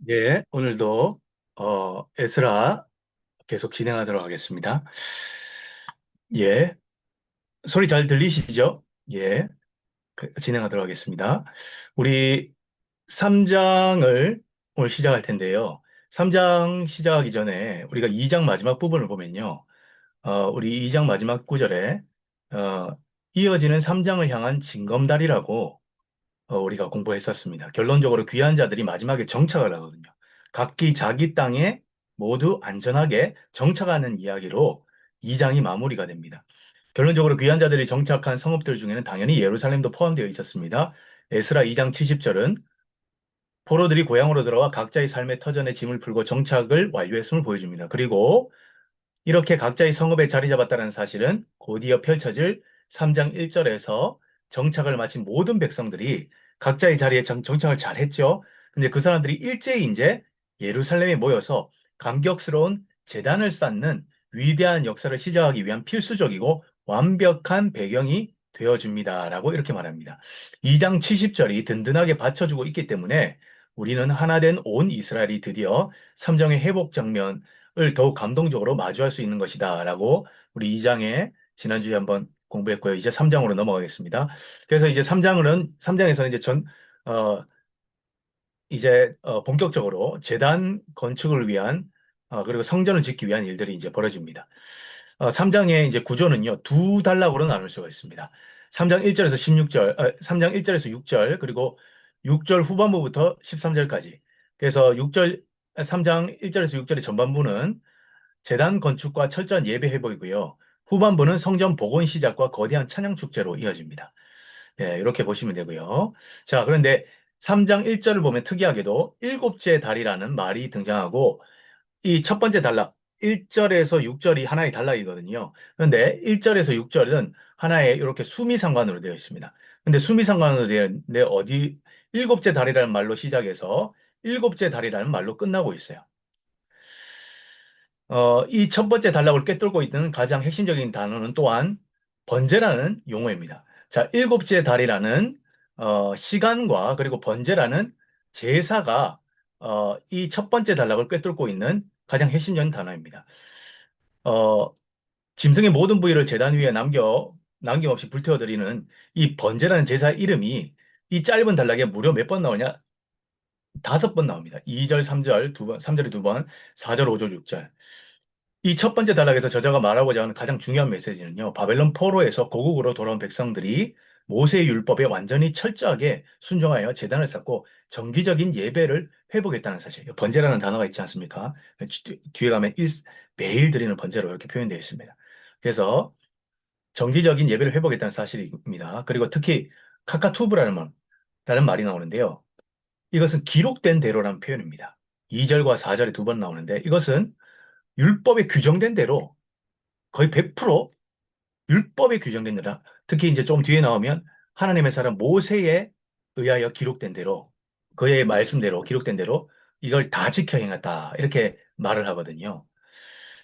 예, 오늘도 에스라 계속 진행하도록 하겠습니다. 예, 소리 잘 들리시죠? 예, 진행하도록 하겠습니다. 우리 3장을 오늘 시작할 텐데요. 3장 시작하기 전에 우리가 2장 마지막 부분을 보면요. 우리 2장 마지막 구절에 이어지는 3장을 향한 징검다리라고 우리가 공부했었습니다. 결론적으로 귀한 자들이 마지막에 정착을 하거든요. 각기 자기 땅에 모두 안전하게 정착하는 이야기로 2장이 마무리가 됩니다. 결론적으로 귀한 자들이 정착한 성읍들 중에는 당연히 예루살렘도 포함되어 있었습니다. 에스라 2장 70절은 포로들이 고향으로 들어와 각자의 삶의 터전에 짐을 풀고 정착을 완료했음을 보여줍니다. 그리고 이렇게 각자의 성읍에 자리 잡았다는 사실은 곧이어 펼쳐질 3장 1절에서 정착을 마친 모든 백성들이 각자의 자리에 정착을 잘 했죠. 근데 그 사람들이 일제히 이제 예루살렘에 모여서 감격스러운 제단을 쌓는 위대한 역사를 시작하기 위한 필수적이고 완벽한 배경이 되어줍니다라고 이렇게 말합니다. 2장 70절이 든든하게 받쳐주고 있기 때문에 우리는 하나 된 온 이스라엘이 드디어 3장의 회복 장면 을 더욱 감동적으로 마주할 수 있는 것이다라고 우리 2장에 지난주에 한번 공부했고요. 이제 3장으로 넘어가겠습니다. 그래서 이제 3장에서는 이제 어, 본격적으로 재단 건축을 위한 그리고 성전을 짓기 위한 일들이 이제 벌어집니다. 3장의 이제 구조는요, 두 단락으로 나눌 수가 있습니다. 3장 1절에서 16절, 3장 1절에서 6절, 그리고 6절 후반부부터 13절까지. 그래서 3장 1절에서 6절의 전반부는 재단 건축과 철저한 예배 회복이고요. 후반부는 성전 복원 시작과 거대한 찬양 축제로 이어집니다. 예, 이렇게 보시면 되고요. 자, 그런데 3장 1절을 보면 특이하게도 일곱째 달이라는 말이 등장하고 이 첫 번째 단락 1절에서 6절이 하나의 단락이거든요. 그런데 1절에서 6절은 하나의 이렇게 수미상관으로 되어 있습니다. 근데 수미상관으로 되어 있는데 일곱째 달이라는 말로 시작해서 일곱째 달이라는 말로 끝나고 있어요. 이 첫 번째 단락을 꿰뚫고 있는 가장 핵심적인 단어는 또한 번제라는 용어입니다. 자, 일곱째 달이라는 시간과 그리고 번제라는 제사가 이 첫 번째 단락을 꿰뚫고 있는 가장 핵심적인 단어입니다. 어, 짐승의 모든 부위를 제단 위에 남김없이 불태워드리는 이 번제라는 제사 이름이 이 짧은 단락에 무려 몇 번 나오냐? 5번 나옵니다. 2절, 3절, 3절에 2번, 4절, 5절, 6절. 이 첫 번째 단락에서 저자가 말하고자 하는 가장 중요한 메시지는요, 바벨론 포로에서 고국으로 돌아온 백성들이 모세의 율법에 완전히 철저하게 순종하여 제단을 쌓고 정기적인 예배를 회복했다는 사실이에요. 번제라는 단어가 있지 않습니까? 뒤에 가면 매일 드리는 번제로 이렇게 표현되어 있습니다. 그래서 정기적인 예배를 회복했다는 사실입니다. 그리고 특히 라는 말이 나오는데요. 이것은 기록된 대로라는 표현입니다. 2절과 4절에 2번 나오는데 이것은 율법에 규정된 대로 거의 100% 율법에 규정된 대로 특히 이제 좀 뒤에 나오면 하나님의 사람 모세에 의하여 기록된 대로 그의 말씀대로 기록된 대로 이걸 다 지켜 행했다 이렇게 말을 하거든요.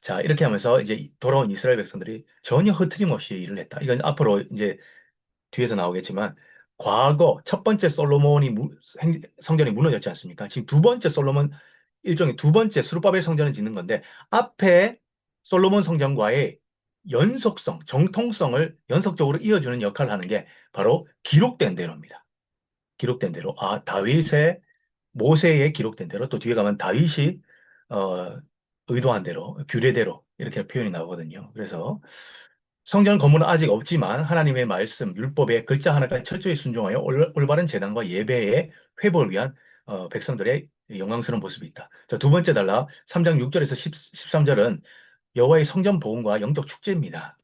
자, 이렇게 하면서 이제 돌아온 이스라엘 백성들이 전혀 흐트림없이 일을 했다. 이건 앞으로 이제 뒤에서 나오겠지만 과거 첫 번째 성전이 무너졌지 않습니까? 지금 두 번째 솔로몬 일종의 두 번째 스룹바벨 성전을 짓는 건데 앞에 솔로몬 성전과의 연속성, 정통성을 연속적으로 이어주는 역할을 하는 게 바로 기록된 대로입니다. 기록된 대로. 다윗의 모세의 기록된 대로 또 뒤에 가면 다윗이 어, 의도한 대로, 규례대로 이렇게 표현이 나오거든요. 그래서 성전 건물은 아직 없지만 하나님의 말씀, 율법의 글자 하나까지 철저히 순종하여 올바른 재단과 예배의 회복을 위한 백성들의 영광스러운 모습이 있다. 자, 두 번째 단락 3장 6절에서 13절은 여호와의 성전 보훈과 영적 축제입니다.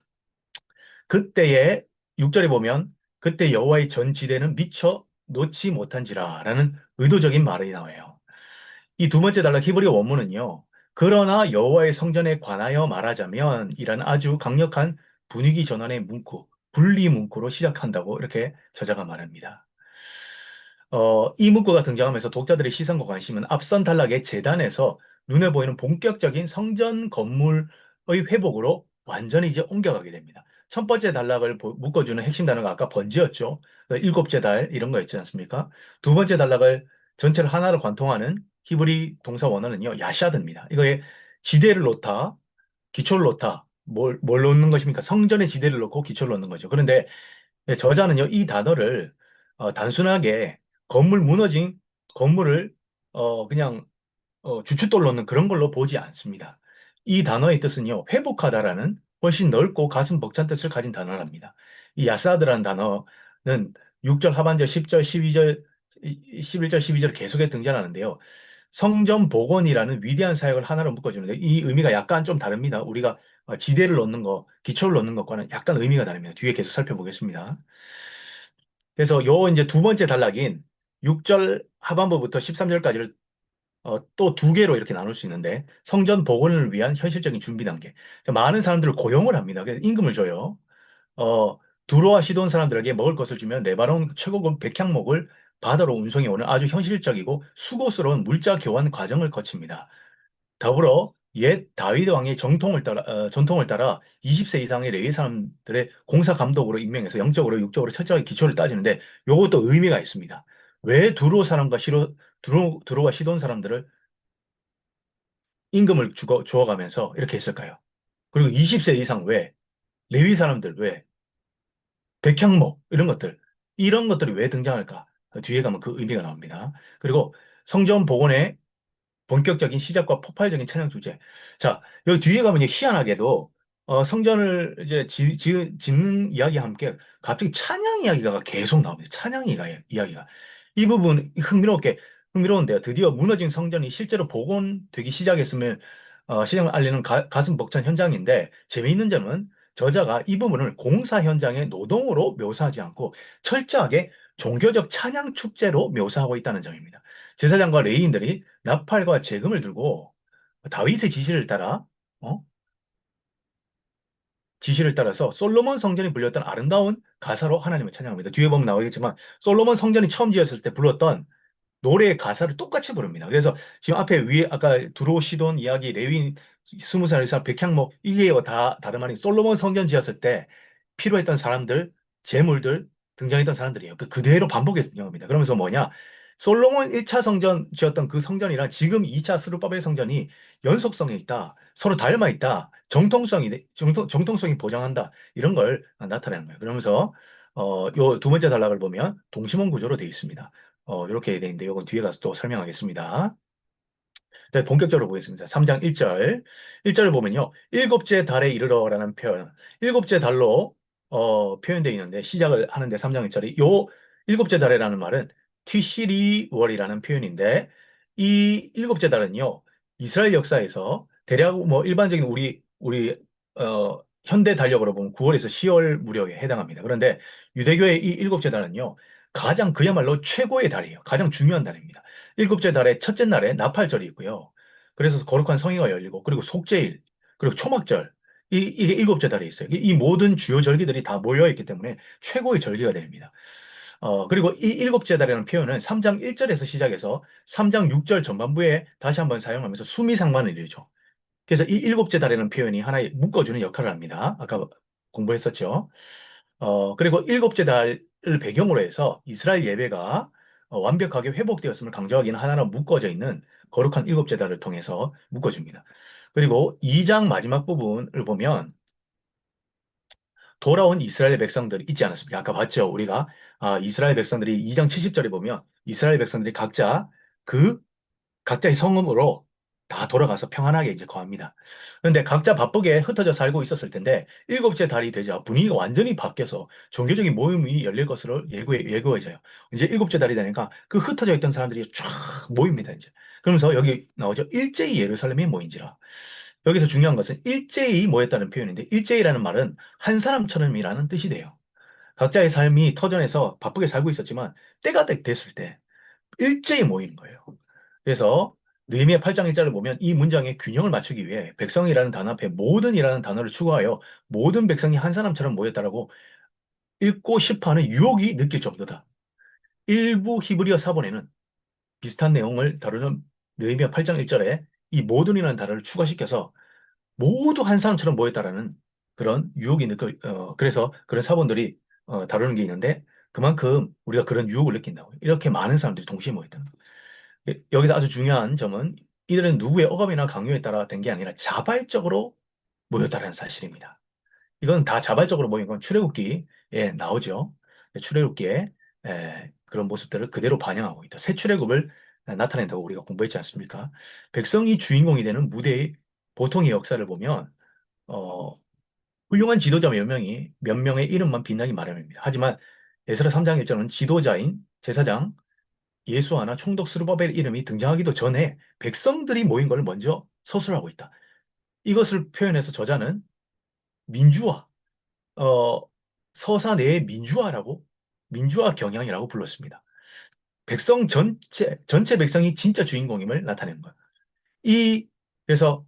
그때의 6절에 보면 그때 여호와의 전 지대는 미처 놓지 못한지라라는 의도적인 말이 나와요. 이 두 번째 단락 히브리 원문은요. 그러나 여호와의 성전에 관하여 말하자면 이란 아주 강력한 분위기 전환의 문구, 분리 문구로 시작한다고 이렇게 저자가 말합니다. 이 문구가 등장하면서 독자들의 시선과 관심은 앞선 단락의 재단에서 눈에 보이는 본격적인 성전 건물의 회복으로 완전히 이제 옮겨가게 됩니다. 첫 번째 단락을 묶어주는 핵심 단어가 아까 번지였죠. 일곱째 달 이런 거 있지 않습니까? 두 번째 단락을 전체를 하나로 관통하는 히브리 동사 원어는요, 야샤드입니다. 이거에 지대를 놓다, 기초를 놓다, 뭘 놓는 것입니까? 성전의 지대를 놓고 기초를 놓는 거죠. 그런데 저자는요, 이 단어를 단순하게 건물 무너진 건물을 그냥 주춧돌 놓는 그런 걸로 보지 않습니다. 이 단어의 뜻은요, 회복하다라는 훨씬 넓고 가슴 벅찬 뜻을 가진 단어랍니다. 이 야사드라는 단어는 6절 하반절 10절 12절 11절 12절 계속해 등장하는데요. 성전 복원이라는 위대한 사역을 하나로 묶어주는데 이 의미가 약간 좀 다릅니다. 우리가 지대를 놓는 거, 기초를 놓는 것과는 약간 의미가 다릅니다. 뒤에 계속 살펴보겠습니다. 그래서 요 이제 두 번째 단락인 6절 하반부부터 13절까지를 또 두 개로 이렇게 나눌 수 있는데 성전 복원을 위한 현실적인 준비 단계. 자, 많은 사람들을 고용을 합니다. 그래서 임금을 줘요. 어, 두로와 시돈 사람들에게 먹을 것을 주면 레바논 최고급 백향목을 바다로 운송해 오는 아주 현실적이고 수고스러운 물자 교환 과정을 거칩니다. 더불어 옛 다윗 왕의 전통을 따라 20세 이상의 레위 사람들의 공사 감독으로 임명해서 영적으로 육적으로 철저하게 기초를 따지는데 요것도 의미가 있습니다. 왜 두로와 시돈 사람들을 임금을 주어가면서 이렇게 했을까요? 그리고 20세 이상 왜, 레위 사람들 왜, 백향목 이런 것들이 왜 등장할까? 뒤에 가면 그 의미가 나옵니다. 그리고 성전 복원의 본격적인 시작과 폭발적인 찬양 주제. 자, 여기 뒤에 가면 희한하게도 성전을 이제 짓는 이야기와 함께 갑자기 찬양 이야기가 계속 나옵니다. 이야기가. 이 부분 흥미로운데요. 드디어 무너진 성전이 실제로 복원되기 시작했으면 시장을 알리는 가슴 벅찬 현장인데 재미있는 점은 저자가 이 부분을 공사 현장의 노동으로 묘사하지 않고 철저하게 종교적 찬양 축제로 묘사하고 있다는 점입니다. 제사장과 레위인들이 나팔과 재금을 들고 다윗의 어? 지시를 따라서 솔로몬 성전이 불렸던 아름다운 가사로 하나님을 찬양합니다. 뒤에 보면 나오겠지만 솔로몬 성전이 처음 지었을 때 불렀던 노래의 가사를 똑같이 부릅니다. 그래서 지금 앞에 위에 아까 두로 시돈 이야기 레위 20살 이상 백향목 이게 다 다름 아닌 솔로몬 성전 지었을 때 필요했던 사람들, 재물들 등장했던 사람들이에요. 그대로 반복해서 영합니다. 그러면서 뭐냐? 솔로몬 1차 성전 지었던 그 성전이랑 지금 2차 스룹바벨 성전이 연속성이 있다. 서로 닮아 있다. 정통성이 보장한다. 이런 걸 나타내는 거예요. 그러면서 요 두 번째 단락을 보면 동심원 구조로 되어 있습니다. 이렇게 되어 있는데 이건 뒤에 가서 또 설명하겠습니다. 자, 본격적으로 보겠습니다. 3장 1절. 1절을 보면요. 일곱째 달에 이르러라는 표현. 일곱째 달로 표현되어 있는데 시작을 하는데 3장 1절이 요 일곱째 달에라는 말은 티시리월이라는 표현인데 이 일곱째 달은요. 이스라엘 역사에서 대략 뭐 일반적인 우리 현대 달력으로 보면 9월에서 10월 무렵에 해당합니다. 그런데 유대교의 이 일곱째 달은요. 가장 그야말로 최고의 달이에요. 가장 중요한 달입니다. 일곱째 달의 첫째 날에 나팔절이 있고요. 그래서 거룩한 성회가 열리고, 그리고 속죄일, 그리고 초막절, 이게 일곱째 달에 있어요. 이 모든 주요 절기들이 다 모여있기 때문에 최고의 절기가 됩니다. 그리고 이 일곱째 달이라는 표현은 3장 1절에서 시작해서 3장 6절 전반부에 다시 한번 사용하면서 수미상관을 이루죠. 그래서 이 일곱째 달이라는 표현이 하나의 묶어주는 역할을 합니다. 아까 공부했었죠. 그리고 일곱째 달을 배경으로 해서 이스라엘 예배가 완벽하게 회복되었음을 강조하기는 하나로 묶어져 있는 거룩한 일곱째 달을 통해서 묶어줍니다. 그리고 2장 마지막 부분을 보면 돌아온 이스라엘 백성들이 있지 않았습니까? 아까 봤죠? 우리가 이스라엘 백성들이 2장 70절에 보면 이스라엘 백성들이 그 각자의 성읍으로 다 돌아가서 평안하게 이제 거합니다. 그런데 각자 바쁘게 흩어져 살고 있었을 텐데 일곱째 달이 되자 분위기가 완전히 바뀌어서 종교적인 모임이 열릴 것으로 예고해져요. 이제 일곱째 달이 되니까 그 흩어져 있던 사람들이 쫙 모입니다, 이제. 그러면서 여기 나오죠. 일제히 예루살렘에 모인지라. 여기서 중요한 것은 일제히 모였다는 표현인데 일제히라는 말은 한 사람처럼이라는 뜻이 돼요. 각자의 삶이 터전에서 바쁘게 살고 있었지만 때가 됐을 때 일제히 모이는 거예요. 그래서 느헤미야 8장 1절을 보면 이 문장의 균형을 맞추기 위해 백성이라는 단어 앞에 모든이라는 단어를 추가하여 모든 백성이 한 사람처럼 모였다라고 읽고 싶어하는 유혹이 느낄 정도다. 일부 히브리어 사본에는 비슷한 내용을 다루는 느헤미야 8장 1절에 이 모든이라는 단어를 추가시켜서 모두 한 사람처럼 모였다라는 그런 그래서 그런 사본들이 다루는 게 있는데 그만큼 우리가 그런 유혹을 느낀다고. 이렇게 많은 사람들이 동시에 모였다는 거. 여기서 아주 중요한 점은 이들은 누구의 억압이나 강요에 따라 된 게 아니라 자발적으로 모였다는 사실입니다. 이건 다 자발적으로 모인 건 출애굽기에 나오죠. 출애굽기에 그런 모습들을 그대로 반영하고 있다. 새 출애굽을 나타낸다고 우리가 공부했지 않습니까? 백성이 주인공이 되는 무대의 보통의 역사를 보면 어, 훌륭한 지도자 몇 명의 이름만 빛나기 마련입니다. 하지만 에스라 3장 1절은 지도자인 제사장 예수아나 총독 스루바벨 이름이 등장하기도 전에 백성들이 모인 걸 먼저 서술하고 있다. 이것을 표현해서 저자는 민주화, 어, 서사 내의 민주화 경향이라고 불렀습니다. 전체 백성이 진짜 주인공임을 나타내는 거야. 이, 그래서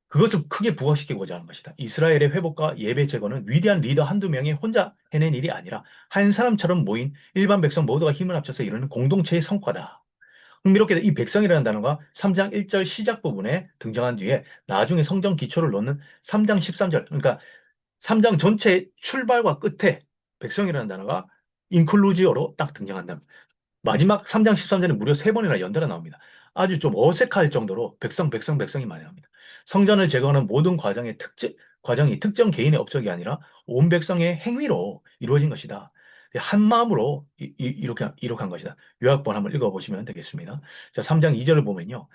그것을 크게 부각시키고자 하는 것이다. 이스라엘의 회복과 예배 제거는 위대한 리더 한두 명이 혼자 해낸 일이 아니라 한 사람처럼 모인 일반 백성 모두가 힘을 합쳐서 이루는 공동체의 성과다. 흥미롭게도 이 백성이라는 단어가 3장 1절 시작 부분에 등장한 뒤에 나중에 성경 기초를 놓는 3장 13절, 그러니까 3장 전체 출발과 끝에 백성이라는 단어가 인클루지어로 딱 등장한다. 마지막 3장 13절에 무려 3번이나 연달아 나옵니다. 아주 좀 어색할 정도로 백성이 많이 나옵니다. 성전을 제거하는 모든 과정이 특정 개인의 업적이 아니라 온 백성의 행위로 이루어진 것이다. 한 마음으로 이렇게 이룩한 것이다. 요약본 한번 읽어보시면 되겠습니다. 자, 3장 2절을 보면요.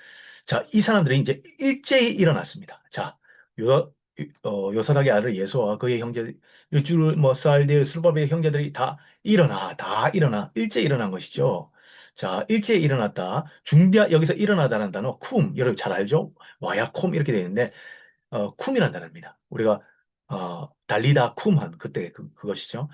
자, 이 사람들이 이제 일제히 일어났습니다. 자, 요, 요사닥의 아들 예수와 그의 형제, 요줄, 뭐, 스알디엘, 스루바벨의 형제들이 다 일어나, 일제히 일어난 것이죠. 자, 일제히 일어났다. 여기서 일어나다는 단어, 쿰, 여러분 잘 알죠? 와야콤 이렇게 되어 있는데, 쿰이라는 단어입니다. 우리가, 달리다 쿰한 그때 그것이죠.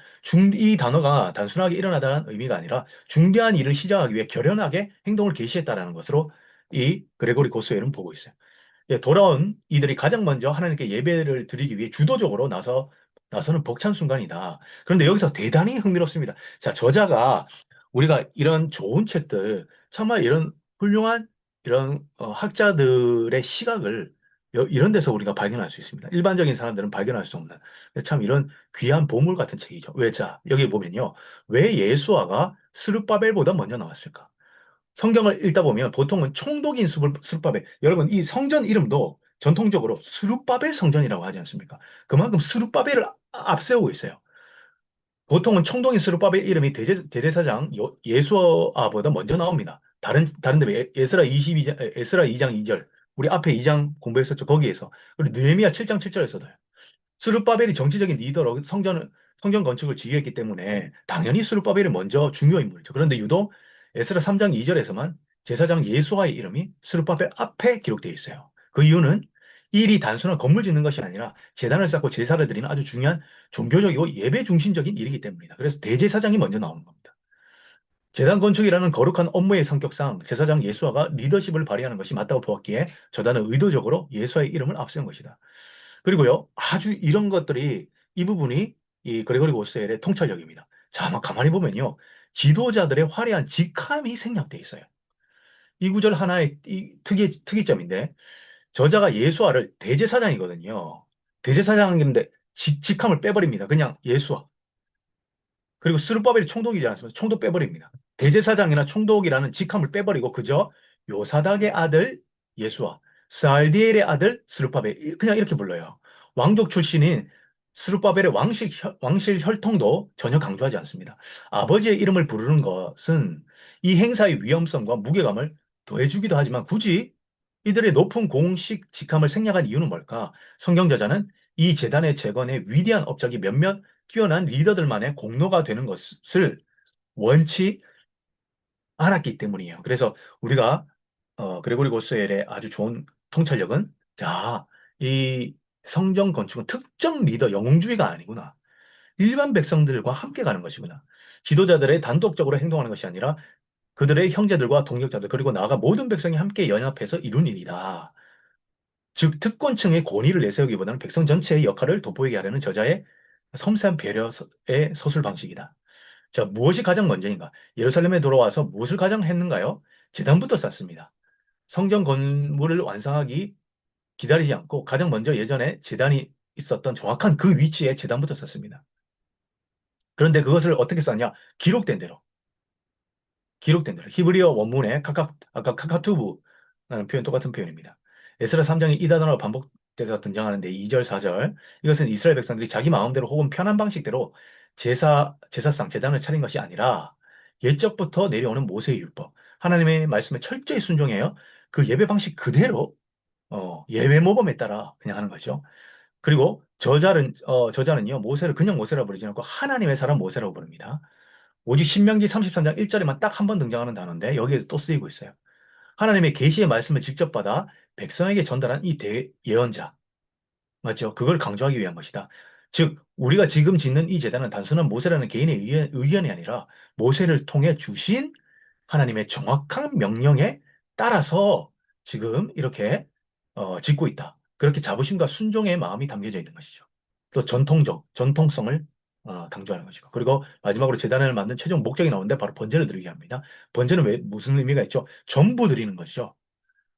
이 단어가 단순하게 일어나다는 의미가 아니라 중대한 일을 시작하기 위해 결연하게 행동을 개시했다라는 것으로 이 그레고리 고스웰은 보고 있어요. 예, 돌아온 이들이 가장 먼저 하나님께 예배를 드리기 위해 주도적으로 나서는 벅찬 순간이다. 그런데 여기서 대단히 흥미롭습니다. 자, 저자가 우리가 이런 좋은 책들, 정말 이런 훌륭한 이런 학자들의 시각을 이런 데서 우리가 발견할 수 있습니다. 일반적인 사람들은 발견할 수 없는 참 이런 귀한 보물 같은 책이죠. 왜, 자, 여기 보면요. 왜 예수아가 스룹바벨보다 먼저 나왔을까? 성경을 읽다 보면 보통은 총독인 수룹바벨. 여러분, 이 성전 이름도 전통적으로 수룹바벨 성전이라고 하지 않습니까? 그만큼 수룹바벨을 앞세우고 있어요. 보통은 총독인 수룹바벨 이름이 대제사장 예수아보다 먼저 나옵니다. 다른 데 에스라 22장, 에스라 2장 2절. 우리 앞에 2장 공부했었죠. 거기에서. 그리고 느헤미야 7장 7절에서도요. 스룹바벨이 정치적인 리더로 성전 건축을 지휘했기 때문에 당연히 스룹바벨이 먼저 중요 인물이죠. 그런데 유독 에스라 3장 2절에서만 제사장 예수아의 이름이 스룹바벨 앞에 기록되어 있어요. 그 이유는 이 일이 단순한 건물 짓는 것이 아니라 제단을 쌓고 제사를 드리는 아주 중요한 종교적이고 예배 중심적인 일이기 때문입니다. 그래서 대제사장이 먼저 나오는 겁니다. 제단 건축이라는 거룩한 업무의 성격상 제사장 예수아가 리더십을 발휘하는 것이 맞다고 보았기에 저자는 의도적으로 예수아의 이름을 앞세운 것이다. 그리고요, 아주 이런 것들이 이 부분이 이 그레고리 고스웰의 통찰력입니다. 자, 한번 가만히 보면요. 지도자들의 화려한 직함이 생략돼 있어요. 이 구절 하나의 특이점인데 저자가 예수아를 대제사장이거든요. 대제사장인데 직함을 빼버립니다. 그냥 예수아. 그리고 스룹바벨이 총독이지 않습니까? 총독 빼버립니다. 대제사장이나 총독이라는 직함을 빼버리고 그저 요사닥의 아들 예수와 스알디엘의 아들 스룹바벨 그냥 이렇게 불러요. 왕족 출신인 스룹바벨의 왕실 혈통도 전혀 강조하지 않습니다. 아버지의 이름을 부르는 것은 이 행사의 위험성과 무게감을 더해주기도 하지만 굳이 이들의 높은 공식 직함을 생략한 이유는 뭘까? 성경 저자는 이 재단의 재건에 위대한 업적이 몇몇 뛰어난 리더들만의 공로가 되는 것을 원치 않았기 때문이에요. 그래서 우리가 그레고리 고스웰의 아주 좋은 통찰력은 자, 이 성전 건축은 특정 리더 영웅주의가 아니구나. 일반 백성들과 함께 가는 것이구나. 지도자들의 단독적으로 행동하는 것이 아니라 그들의 형제들과 동역자들 그리고 나아가 모든 백성이 함께 연합해서 이룬 일이다. 즉 특권층의 권위를 내세우기보다는 백성 전체의 역할을 돋보이게 하려는 저자의 섬세한 배려의 서술 방식이다. 자, 무엇이 가장 먼저인가? 예루살렘에 돌아와서 무엇을 가장 했는가요? 제단부터 쌓습니다. 성전 건물을 완성하기 기다리지 않고 가장 먼저 예전에 제단이 있었던 정확한 그 위치에 제단부터 쌓습니다. 그런데 그것을 어떻게 쌓냐? 기록된 대로. 기록된 대로 히브리어 원문의 아까 카카투브라는 표현 똑같은 표현입니다. 에스라 3장에 이 단어가 반복돼서 등장하는데 2절, 4절 이것은 이스라엘 백성들이 자기 마음대로 혹은 편한 방식대로 제사상 제단을 차린 것이 아니라 옛적부터 내려오는 모세의 율법 하나님의 말씀에 철저히 순종해요. 그 예배 방식 그대로 예배 모범에 따라 그냥 하는 거죠. 그리고 저자는요 모세를 그냥 모세라고 부르지 않고 하나님의 사람 모세라고 부릅니다. 오직 신명기 33장 1절에만 딱 한 번 등장하는 단어인데 여기에 또 쓰이고 있어요. 하나님의 계시의 말씀을 직접 받아 백성에게 전달한 이 대예언자. 맞죠? 그걸 강조하기 위한 것이다. 즉, 우리가 지금 짓는 이 제단은 단순한 모세라는 개인의 의견이 아니라 모세를 통해 주신 하나님의 정확한 명령에 따라서 지금 이렇게 짓고 있다. 그렇게 자부심과 순종의 마음이 담겨져 있는 것이죠. 또 전통성을 강조하는 것이고. 그리고 마지막으로 제단을 만든 최종 목적이 나오는데 바로 번제를 드리게 합니다. 번제는 무슨 의미가 있죠? 전부 드리는 것이죠.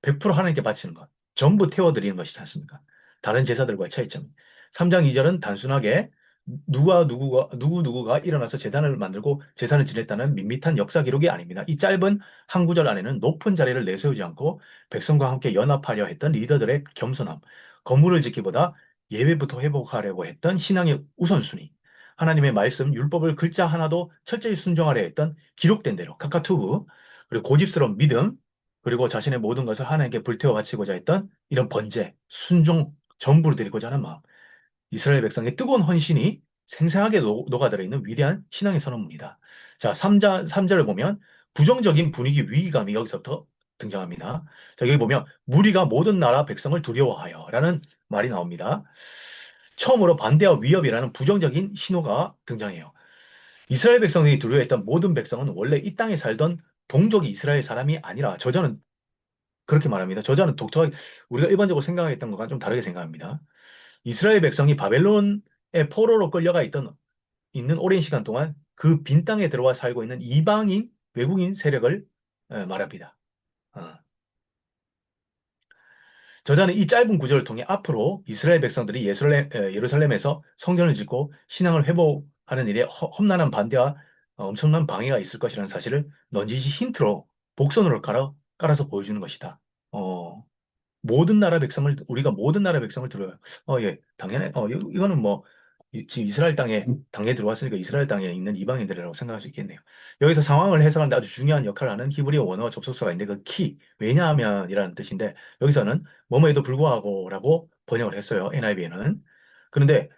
100% 하나님께 바치는 것. 전부 태워드리는 것이지 않습니까? 다른 제사들과의 차이점. 3장 2절은 단순하게 누구가 일어나서 제단을 만들고 제사를 지냈다는 밋밋한 역사 기록이 아닙니다. 이 짧은 한 구절 안에는 높은 자리를 내세우지 않고 백성과 함께 연합하려 했던 리더들의 겸손함, 건물을 짓기보다 예배부터 회복하려고 했던 신앙의 우선순위, 하나님의 말씀, 율법을 글자 하나도 철저히 순종하려 했던 기록된 대로 카카투브, 그리고 고집스러운 믿음, 그리고 자신의 모든 것을 하나님께 불태워 바치고자 했던 이런 번제, 순종, 전부를 드리고자 하는 마음. 이스라엘 백성의 뜨거운 헌신이 생생하게 녹아들어 있는 위대한 신앙의 선언문이다. 자, 3절을 보면 부정적인 분위기 위기감이 여기서부터 등장합니다. 자, 여기 보면 무리가 모든 나라 백성을 두려워하여 라는 말이 나옵니다. 처음으로 반대와 위협이라는 부정적인 신호가 등장해요. 이스라엘 백성들이 두려워했던 모든 백성은 원래 이 땅에 살던 동족이 이스라엘 사람이 아니라 저자는 그렇게 말합니다. 저자는 독특하게 우리가 일반적으로 생각했던 것과 좀 다르게 생각합니다. 이스라엘 백성이 바벨론의 포로로 끌려가 있는 오랜 시간 동안 그 빈 땅에 들어와 살고 있는 이방인 외국인 세력을 말합니다. 어. 저자는 이 짧은 구절을 통해 앞으로 이스라엘 백성들이 예루살렘에서 성전을 짓고 신앙을 회복하는 일에 험난한 반대와 엄청난 방해가 있을 것이라는 사실을 넌지시 힌트로 복선으로 깔아서 보여주는 것이다. 어, 우리가 모든 나라 백성을 들어요. 예, 당연해. 이거는 뭐, 지금 이스라엘 땅에, 당에 들어왔으니까 이스라엘 땅에 있는 이방인들이라고 생각할 수 있겠네요. 여기서 상황을 해석하는데 아주 중요한 역할을 하는 히브리어 원어와 접속사가 있는데 그 왜냐하면이라는 뜻인데 여기서는 뭐뭐에도 불구하고라고 번역을 했어요. NIV에는. 그런데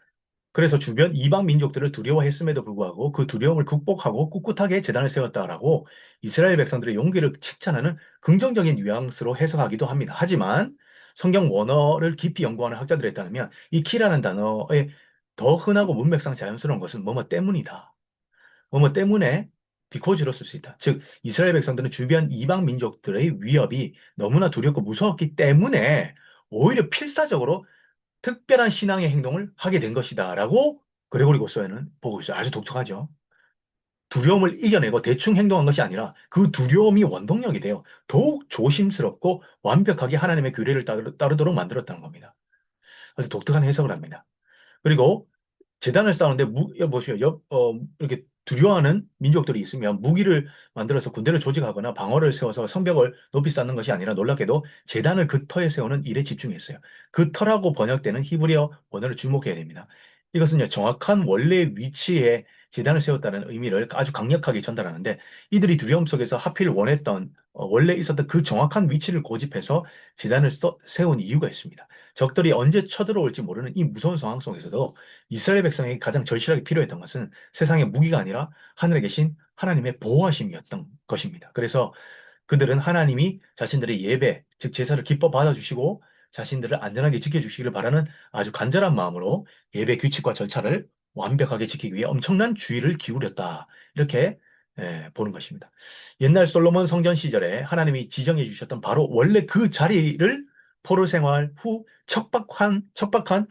그래서 주변 이방 민족들을 두려워했음에도 불구하고 그 두려움을 극복하고 꿋꿋하게 제단을 세웠다라고 이스라엘 백성들의 용기를 칭찬하는 긍정적인 뉘앙스로 해석하기도 합니다. 하지만 성경 원어를 깊이 연구하는 학자들에 따르면 이 키라는 단어의 더 흔하고 문맥상 자연스러운 것은 뭐뭐 때문이다. 뭐뭐 때문에 비코즈로 쓸 수 있다. 즉 이스라엘 백성들은 주변 이방 민족들의 위협이 너무나 두렵고 무서웠기 때문에 오히려 필사적으로 특별한 신앙의 행동을 하게 된 것이다라고 그레고리 고서에는 보고 있어요. 아주 독특하죠. 두려움을 이겨내고 대충 행동한 것이 아니라 그 두려움이 원동력이 돼요. 더욱 조심스럽고 완벽하게 하나님의 규례를 따르도록 만들었다는 겁니다. 아주 독특한 해석을 합니다. 그리고 재단을 쌓는데 보시면 이렇게 두려워하는 민족들이 있으면 무기를 만들어서 군대를 조직하거나 방어를 세워서 성벽을 높이 쌓는 것이 아니라 놀랍게도 재단을 그 터에 세우는 일에 집중했어요. 그 터라고 번역되는 히브리어 원어를 주목해야 됩니다. 이것은 정확한 원래 위치에 재단을 세웠다는 의미를 아주 강력하게 전달하는데 이들이 두려움 속에서 하필 원래 있었던 그 정확한 위치를 고집해서 재단을 세운 이유가 있습니다. 적들이 언제 쳐들어올지 모르는 이 무서운 상황 속에서도 이스라엘 백성에게 가장 절실하게 필요했던 것은 세상의 무기가 아니라 하늘에 계신 하나님의 보호하심이었던 것입니다. 그래서 그들은 하나님이 자신들의 예배, 즉 제사를 기뻐 받아주시고 자신들을 안전하게 지켜주시기를 바라는 아주 간절한 마음으로 예배 규칙과 절차를 완벽하게 지키기 위해 엄청난 주의를 기울였다. 이렇게 보는 것입니다. 옛날 솔로몬 성전 시절에 하나님이 지정해 주셨던 바로 원래 그 자리를 포로 생활 후 척박한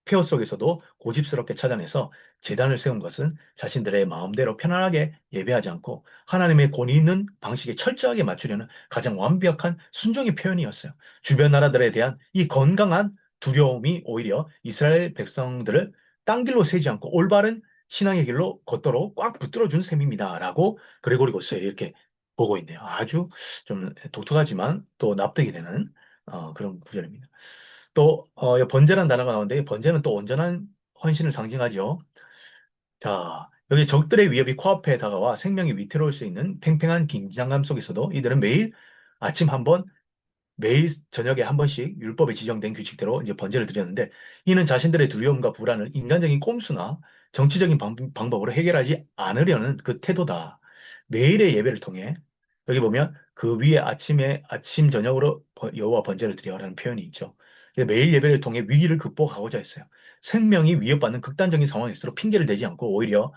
폐허 속에서도 고집스럽게 찾아내서 제단을 세운 것은 자신들의 마음대로 편안하게 예배하지 않고 하나님의 권위 있는 방식에 철저하게 맞추려는 가장 완벽한 순종의 표현이었어요. 주변 나라들에 대한 이 건강한 두려움이 오히려 이스라엘 백성들을 딴 길로 세지 않고 올바른 신앙의 길로 걷도록 꽉 붙들어준 셈입니다. 라고 그레고리 고스에 이렇게 보고 있네요. 아주 좀 독특하지만 또 납득이 되는 그런 구절입니다. 또 번제란 단어가 나오는데 이 번제는 또 온전한 헌신을 상징하죠. 자, 여기 적들의 위협이 코앞에 다가와 생명이 위태로울 수 있는 팽팽한 긴장감 속에서도 이들은 매일 아침 한 번, 매일 저녁에 한 번씩 율법에 지정된 규칙대로 이제 번제를 드렸는데 이는 자신들의 두려움과 불안을 인간적인 꼼수나 정치적인 방법으로 해결하지 않으려는 그 태도다. 매일의 예배를 통해 여기 보면 그 위에 아침 저녁으로 여호와 번제를 드려라는 표현이 있죠. 매일 예배를 통해 위기를 극복하고자 했어요. 생명이 위협받는 극단적인 상황일수록 핑계를 대지 않고 오히려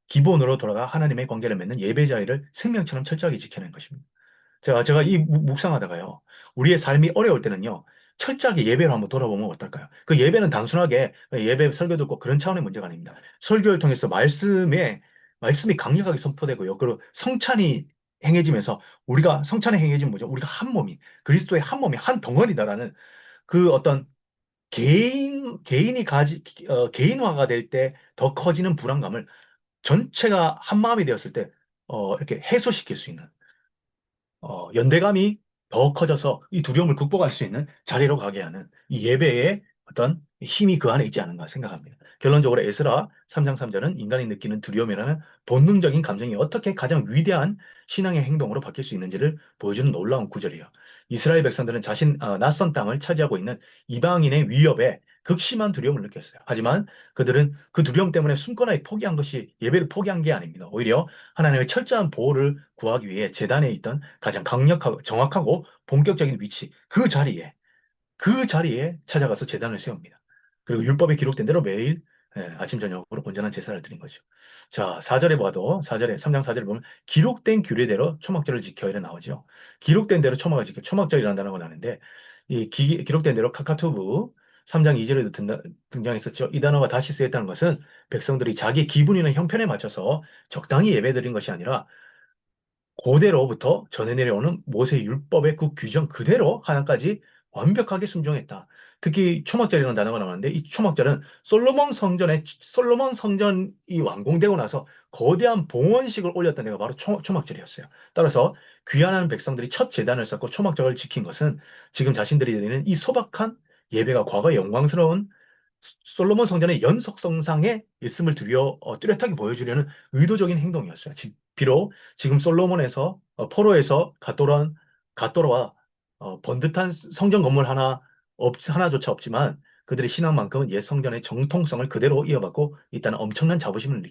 기본으로 돌아가 하나님의 관계를 맺는 예배 자리를 생명처럼 철저하게 지켜낸 것입니다. 제가 이 묵상하다가요. 우리의 삶이 어려울 때는요. 철저하게 예배를 한번 돌아보면 어떨까요? 그 예배는 단순하게 예배 설교 듣고 그런 차원의 문제가 아닙니다. 설교를 통해서 말씀이 강력하게 선포되고요. 그리고 성찬이 행해지면서 우리가 성찬이 행해지면 뭐죠? 우리가 한 몸이 그리스도의 한 몸이 한 덩어리다라는 그 어떤 개인화가 될 때 더 커지는 불안감을 전체가 한 마음이 되었을 때 이렇게 해소시킬 수 있는 연대감이 더 커져서 이 두려움을 극복할 수 있는 자리로 가게 하는 이 예배의 어떤 힘이 그 안에 있지 않은가 생각합니다. 결론적으로 에스라 3장 3절은 인간이 느끼는 두려움이라는 본능적인 감정이 어떻게 가장 위대한 신앙의 행동으로 바뀔 수 있는지를 보여주는 놀라운 구절이에요. 이스라엘 백성들은 낯선 땅을 차지하고 있는 이방인의 위협에 극심한 두려움을 느꼈어요. 하지만 그들은 그 두려움 때문에 숨거나 포기한 것이 예배를 포기한 게 아닙니다. 오히려 하나님의 철저한 보호를 구하기 위해 제단에 있던 가장 강력하고 정확하고 본격적인 위치, 그 자리에 찾아가서 제단을 세웁니다. 그리고 율법에 기록된 대로 매일 아침 저녁으로 온전한 제사를 드린 거죠. 자, 4절에 봐도 3장 4절에 보면 기록된 규례대로 초막절을 지켜 이래 나오죠. 기록된 대로 초막을 지켜 초막절이라는 단어가 나는데 기록된 대로 카카투브 3장 2절에도 등장했었죠. 이 단어가 다시 쓰였다는 것은 백성들이 자기 기분이나 형편에 맞춰서 적당히 예배드린 것이 아니라 고대로부터 전해 내려오는 모세 율법의 그 규정 그대로 하나까지 완벽하게 순종했다. 특히 초막절이라는 단어가 나오는데 이 초막절은 솔로몬 성전이 완공되고 나서 거대한 봉헌식을 올렸던 데가 바로 초막절이었어요. 따라서 귀환하는 백성들이 첫 제단을 쌓고 초막절을 지킨 것은 지금 자신들이 드리는 이 소박한 예배가 과거의 영광스러운 솔로몬 성전의 연속성상에 있음을 뚜렷하게 보여주려는 의도적인 행동이었어요. 비록 지금 포로에서 갓도로와 번듯한 성전 건물 하나조차 없지만 그들의 신앙만큼은 옛 성전의 정통성을 그대로 이어받고 있다는 엄청난 자부심을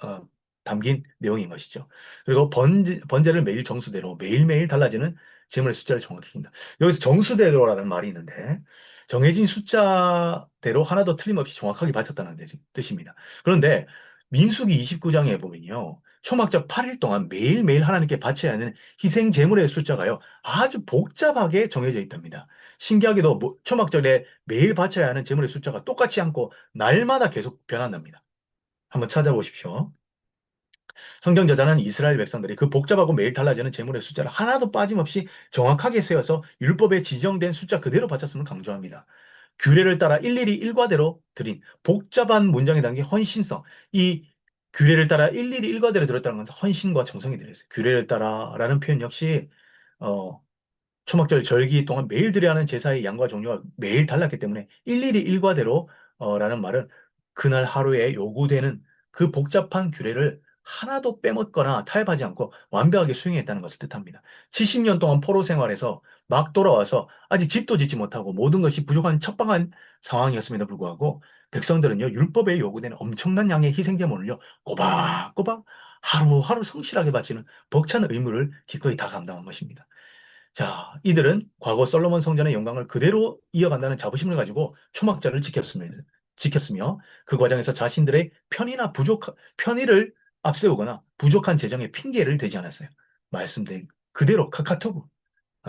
어, 담긴 내용인 것이죠. 그리고 번제를 매일 정수대로 매일매일 달라지는 제물의 숫자를 정확히 킨다. 여기서 정수대로라는 말이 있는데 정해진 숫자대로 하나도 틀림없이 정확하게 바쳤다는 뜻입니다. 그런데 민수기 29장에 보면요. 초막절 8일 동안 매일매일 하나님께 바쳐야 하는 희생 제물의 숫자가요. 아주 복잡하게 정해져 있답니다. 신기하게도 초막절에 매일 바쳐야 하는 제물의 숫자가 똑같지 않고 날마다 계속 변한답니다. 한번 찾아보십시오. 성경 저자는 이스라엘 백성들이 그 복잡하고 매일 달라지는 제물의 숫자를 하나도 빠짐없이 정확하게 세워서 율법에 지정된 숫자 그대로 바쳤음을 강조합니다. 규례를 따라 일일이 일과대로 드린 복잡한 문장에 담긴 헌신성. 이 규례를 따라 일일이 일과대로 들었다는 것은 헌신과 정성이 들어있어요. 규례를 따라라는 표현 역시 어, 초막절 절기 동안 매일 드려야 하는 제사의 양과 종류가 매일 달랐기 때문에 일일이 일과대로 라는 말은 그날 하루에 요구되는 그 복잡한 규례를 하나도 빼먹거나 타협하지 않고 완벽하게 수행했다는 것을 뜻합니다. 70년 동안 포로 생활에서 막 돌아와서 아직 집도 짓지 못하고 모든 것이 부족한 척박한 상황이었음에도 불구하고 백성들은요, 율법에 요구되는 엄청난 양의 희생제물을요, 꼬박꼬박 하루하루 성실하게 바치는 벅찬 의무를 기꺼이 다 감당한 것입니다. 자, 이들은 과거 솔로몬 성전의 영광을 그대로 이어간다는 자부심을 가지고 초막절을 지켰으며 그 과정에서 자신들의 편의를 앞세우거나 부족한 재정에 핑계를 대지 않았어요. 말씀드린 그대로 카카투브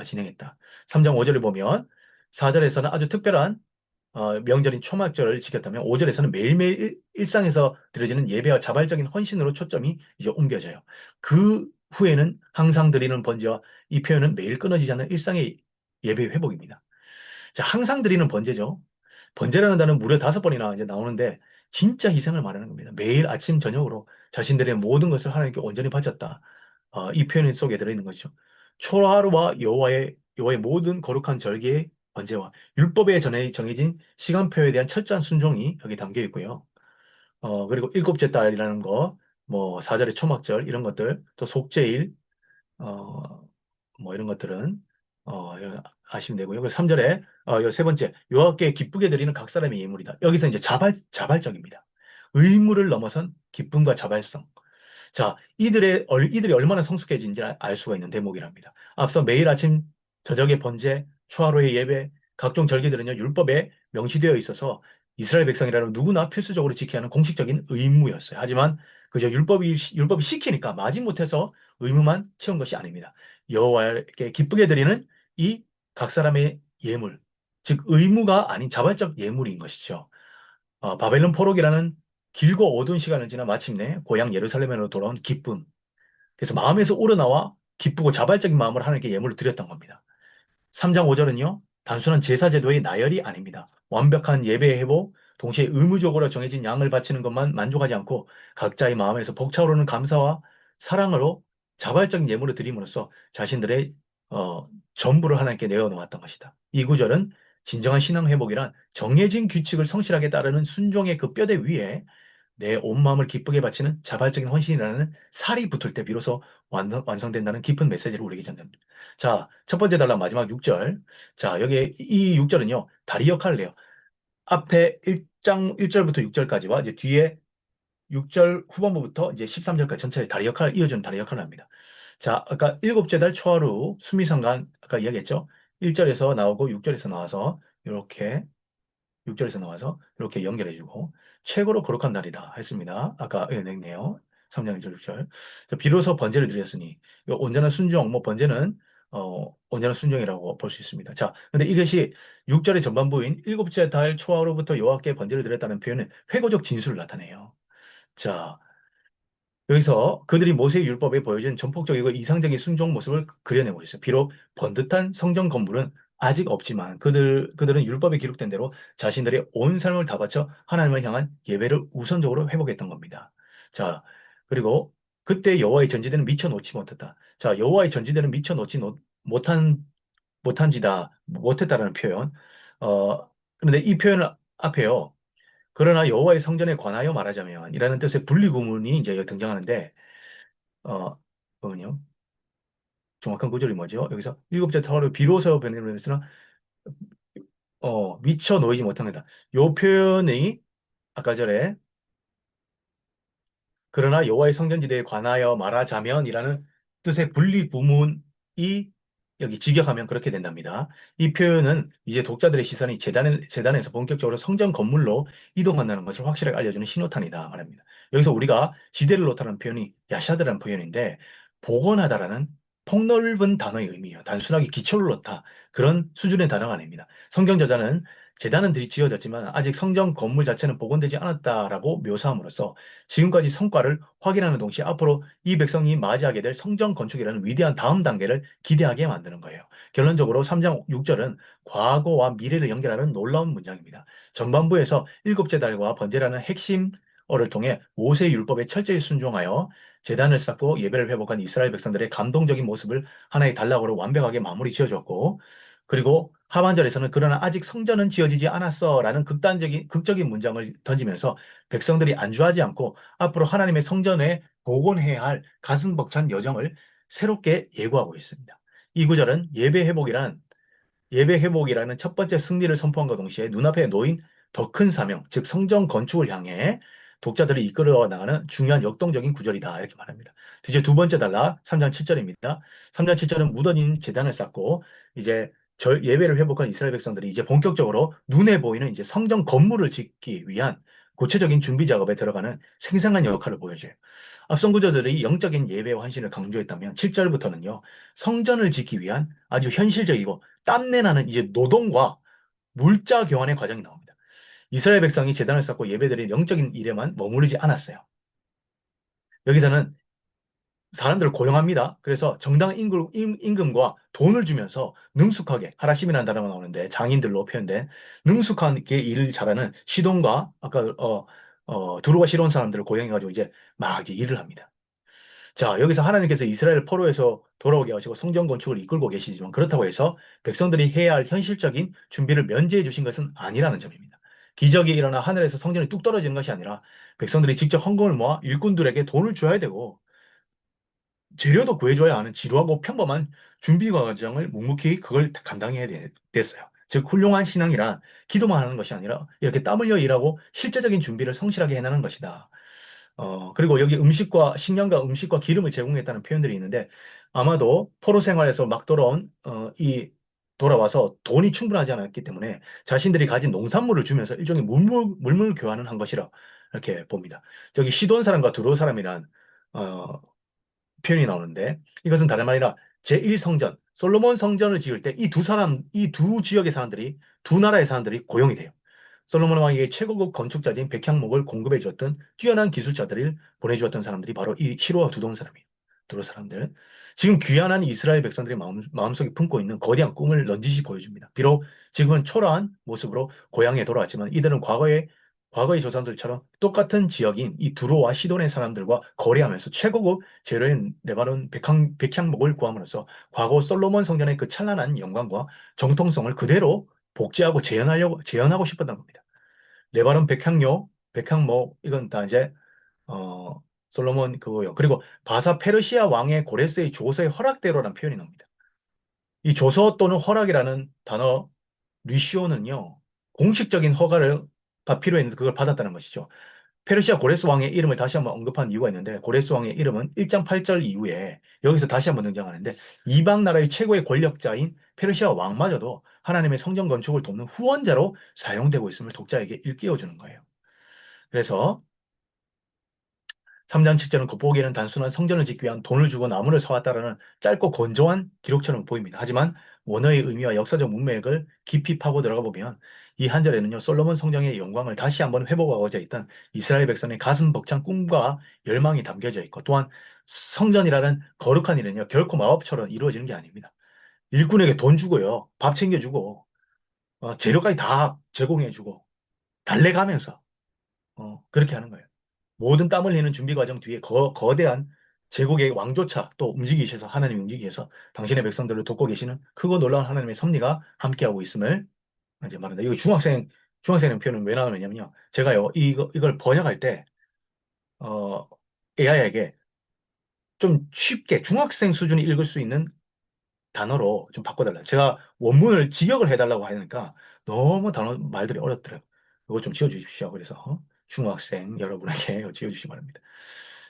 진행했다. 3장 5절을 보면 4절에서는 아주 특별한 명절인 초막절을 지켰다면 5절에서는 매일매일 일상에서 드려지는 예배와 자발적인 헌신으로 초점이 이제 옮겨져요. 그 후에는 항상 드리는 번제와 이 표현은 매일 끊어지지 않는 일상의 예배 회복입니다. 자, 항상 드리는 번제죠. 번제라는 단어는 무려 5번이나 이제 나오는데 진짜 희생을 말하는 겁니다. 매일 아침 저녁으로 자신들의 모든 것을 하나님께 온전히 바쳤다. 이 표현 속에 들어있는 것이죠. 초하루와 여호와의 모든 거룩한 절기의 번제와 율법에 전에 정해진 시간표에 대한 철저한 순종이 여기 담겨 있고요. 그리고 일곱째 달이라는 거, 뭐 사절의 초막절 이런 것들, 또 속죄일, 어, 뭐 이런 것들은 이런 아시면 되고요. 그리고 3절에 세 번째 여호와께 기쁘게 드리는 각 사람의 예물이다. 여기서 이제 자발적입니다. 의무를 넘어선 기쁨과 자발성. 자, 이들이 얼마나 성숙해진지 알 수가 있는 대목이랍니다. 앞서 매일 아침 저녁의 번제, 초하루의 예배, 각종 절기들은요, 율법에 명시되어 있어서 이스라엘 백성이라면 누구나 필수적으로 지켜야 하는 공식적인 의무였어요. 하지만 그저 율법이 시키니까 마지못해서 의무만 채운 것이 아닙니다. 여호와께 기쁘게 드리는 이 각 사람의 예물, 즉 의무가 아닌 자발적 예물인 것이죠. 바벨론 포로기라는 길고 어두운 시간을 지나 마침내 고향 예루살렘으로 돌아온 기쁨. 그래서 마음에서 우러나와 기쁘고 자발적인 마음으로 하나님께 예물을 드렸던 겁니다. 3장 5절은요, 단순한 제사제도의 나열이 아닙니다. 완벽한 예배의 회복, 동시에 의무적으로 정해진 양을 바치는 것만 만족하지 않고 각자의 마음에서 벅차오르는 감사와 사랑으로 자발적인 예물을 드림으로써 자신들의 전부를 하나님께 내어놓았던 것이다. 이 구절은 진정한 신앙 회복이란 정해진 규칙을 성실하게 따르는 순종의 그 뼈대 위에 내 온 마음을 기쁘게 바치는 자발적인 헌신이라는 살이 붙을 때 비로소 완성된다는 깊은 메시지를 우리에게 전합니다. 자, 첫 번째 단락 마지막 6절. 자, 여기 이 6절은요, 다리 역할을 해요. 앞에 1장 1절부터 6절까지와 이제 뒤에 6절 후반부부터 이제 13절까지 전체 다리 역할을 이어주는 다리 역할을 합니다. 자, 아까 일곱째 달 초하루 수미상관 아까 이야기했죠? 1절에서 나오고 6절에서 나와서 이렇게 6절에서 나와서 이렇게 연결해주고 최고로 거룩한 날이다 했습니다. 아까 냈네요. 3장 1절 6절. 비로소 번제를 드렸으니 이 온전한 순종, 뭐 번제는 온전한 순종이라고 볼 수 있습니다. 자, 근데 이것이 6절의 전반부인 일곱째 달 초하루부터 여호와께 번제를 드렸다는 표현은 회고적 진수를 나타내요. 자, 여기서 그들이 모세의 율법에 보여준 전폭적이고 이상적인 순종 모습을 그려내고 있어요. 비록 번듯한 성전 건물은 아직 없지만 그들은 율법에 기록된 대로 자신들의 온 삶을 다 바쳐 하나님을 향한 예배를 우선적으로 회복했던 겁니다. 자, 그리고 그때 여호와의 전지대는 미처 놓지 못했다. 자, 여호와의 전지대는 미처 놓지 못한 못했다라는 표현. 그런데 이 표현 앞에요. 그러나 여호와의 성전에 관하여 말하자면 이라는 뜻의 분리구문이 이제 등장하는데 그러면요. 정확한 구절이 뭐죠? 여기서 일곱째 타워를 비로소 변해면서 미처 놓이지 못한 거다. 요 표현이 아까 전에 그러나 여호와의 성전지대에 관하여 말하자면이라는 뜻의 분리 구문이 여기 직역하면 그렇게 된답니다. 이 표현은 이제 독자들의 시선이 재단에서 본격적으로 성전 건물로 이동한다는 것을 확실하게 알려주는 신호탄이다 말합니다. 여기서 우리가 지대를 놓다는 표현이 야샤드라는 표현인데 복원하다라는 폭넓은 단어의 의미예요. 단순하게 기초를 놓다 그런 수준의 단어가 아닙니다. 성경 저자는 재단은 지어졌지만 아직 성전 건물 자체는 복원되지 않았다라고 묘사함으로써 지금까지 성과를 확인하는 동시에 앞으로 이 백성이 맞이하게 될 성전 건축이라는 위대한 다음 단계를 기대하게 만드는 거예요. 결론적으로 3장 6절은 과거와 미래를 연결하는 놀라운 문장입니다. 전반부에서 일곱째 달과 번제라는 핵심어를 통해 모세의 율법에 철저히 순종하여 제단을 쌓고 예배를 회복한 이스라엘 백성들의 감동적인 모습을 하나의 단락으로 완벽하게 마무리 지어줬고 그리고 하반절에서는 그러나 아직 성전은 지어지지 않았어라는 극적인 문장을 던지면서 백성들이 안주하지 않고 앞으로 하나님의 성전에 복원해야 할 가슴 벅찬 여정을 새롭게 예고하고 있습니다. 이 구절은 예배 회복이라는 첫 번째 승리를 선포함과 동시에 눈앞에 놓인 더 큰 사명, 즉 성전 건축을 향해 독자들을 이끌어 나가는 중요한 역동적인 구절이다. 이렇게 말합니다. 드디어 두 번째 단락 3장 7절입니다. 3장 7절은 묻어진 제단을 쌓고 이제 예배를 회복한 이스라엘 백성들이 이제 본격적으로 눈에 보이는 이제 성전 건물을 짓기 위한 구체적인 준비 작업에 들어가는 생생한 역할을 보여줘요. 앞선 구조들이 영적인 예배와 헌신을 강조했다면 7절부터는요, 성전을 짓기 위한 아주 현실적이고 땀내나는 이제 노동과 물자 교환의 과정이 나옵니다. 이스라엘 백성이 제단을 쌓고 예배드린 영적인 일에만 머무르지 않았어요. 여기서는 사람들을 고용합니다. 그래서 정당 임금과 돈을 주면서 능숙하게, 하라심이라는 단어가 나오는데 장인들로 표현된 능숙하게 일을 잘하는 시돈과 아까 두루와 시돈 사람들을 고용해가지고 이제 막 이제 일을 합니다. 자, 여기서 하나님께서 이스라엘 포로에서 돌아오게 하시고 성전 건축을 이끌고 계시지만 그렇다고 해서 백성들이 해야 할 현실적인 준비를 면제해 주신 것은 아니라는 점입니다. 기적이 일어나 하늘에서 성전이 뚝 떨어지는 것이 아니라 백성들이 직접 헌금을 모아 일꾼들에게 돈을 줘야 되고 재료도 구해줘야 하는 지루하고 평범한 준비 과정을 묵묵히 그걸 감당해야 됐어요. 즉, 훌륭한 신앙이란 기도만 하는 것이 아니라 이렇게 땀 흘려 일하고 실제적인 준비를 성실하게 해내는 것이다. 그리고 여기 식량과 음식과 기름을 제공했다는 표현들이 있는데 아마도 포로 생활에서 막 돌아온, 돌아와서 돈이 충분하지 않았기 때문에 자신들이 가진 농산물을 주면서 일종의 물물 교환을 한 것이라 이렇게 봅니다. 저기 시돈 사람과 두로 사람이란, 어, 표현이 나오는데 이것은 다름 아니라 제1성전, 솔로몬 성전을 지을 때 이 두 지역의 사람들이, 두 나라의 사람들이 고용이 돼요. 솔로몬 왕에게 최고급 건축자진 백향목을 공급해 주었던 뛰어난 기술자들을 보내주었던 사람들이 바로 이 시로와 두동 사람이에요. 두로 사람들. 지금 귀환한 이스라엘 백성들의 마음속에 품고 있는 거대한 꿈을 넌지시 보여줍니다. 비록 지금은 초라한 모습으로 고향에 돌아왔지만 이들은 과거의 조상들처럼 똑같은 지역인 이 두로와 시돈의 사람들과 거래하면서 최고급 재료인 레바논 백향목을 구함으로써 과거 솔로몬 성전의 그 찬란한 영광과 정통성을 그대로 복제하고 재현하고 싶었던 겁니다. 레바논 백향목, 이건 다 이제, 솔로몬 그거요. 그리고 바사 페르시아 왕의 고레스의 조서의 허락대로라는 표현이 나옵니다. 이 조서 또는 허락이라는 단어, 리시오는요, 공식적인 허가를 다 필요했는데 그걸 받았다는 것이죠. 페르시아 고레스 왕의 이름을 다시 한번 언급한 이유가 있는데 고레스 왕의 이름은 1장 8절 이후에 여기서 다시 한번 등장하는데 이방 나라의 최고의 권력자인 페르시아 왕마저도 하나님의 성전 건축을 돕는 후원자로 사용되고 있음을 독자에게 일깨워주는 거예요. 그래서 3장 7절은 겉보기에는 단순한 성전을 짓기 위한 돈을 주고 나무를 사왔다라는 짧고 건조한 기록처럼 보입니다. 하지만 원어의 의미와 역사적 문맥을 깊이 파고 들어가 보면 이 한 절에는요, 솔로몬 성전의 영광을 다시 한번 회복하고자 했던 이스라엘 백성의 가슴 벅찬 꿈과 열망이 담겨져 있고, 또한 성전이라는 거룩한 일은요, 결코 마법처럼 이루어지는 게 아닙니다. 일꾼에게 돈 주고요, 밥 챙겨주고, 재료까지 다 제공해주고, 달래가면서, 그렇게 하는 거예요. 모든 땀 흘리는 준비 과정 뒤에 거대한 제국의 왕조차 또 움직이셔서 하나님 움직이셔서 당신의 백성들을 돕고 계시는 크고 놀라운 하나님의 섭리가 함께하고 있음을 이제 말한다. 이거 중학생의 표현은 왜 나오냐면요. 제가요, 이걸 번역할 때, 어, AI에게 좀 쉽게 중학생 수준이 읽을 수 있는 단어로 좀 바꿔달라요. 제가 원문을 직역을 해달라고 하니까 너무 말들이 어렵더라고요. 이거 좀 지어주십시오. 그래서 중학생 여러분에게 지어주시기 바랍니다.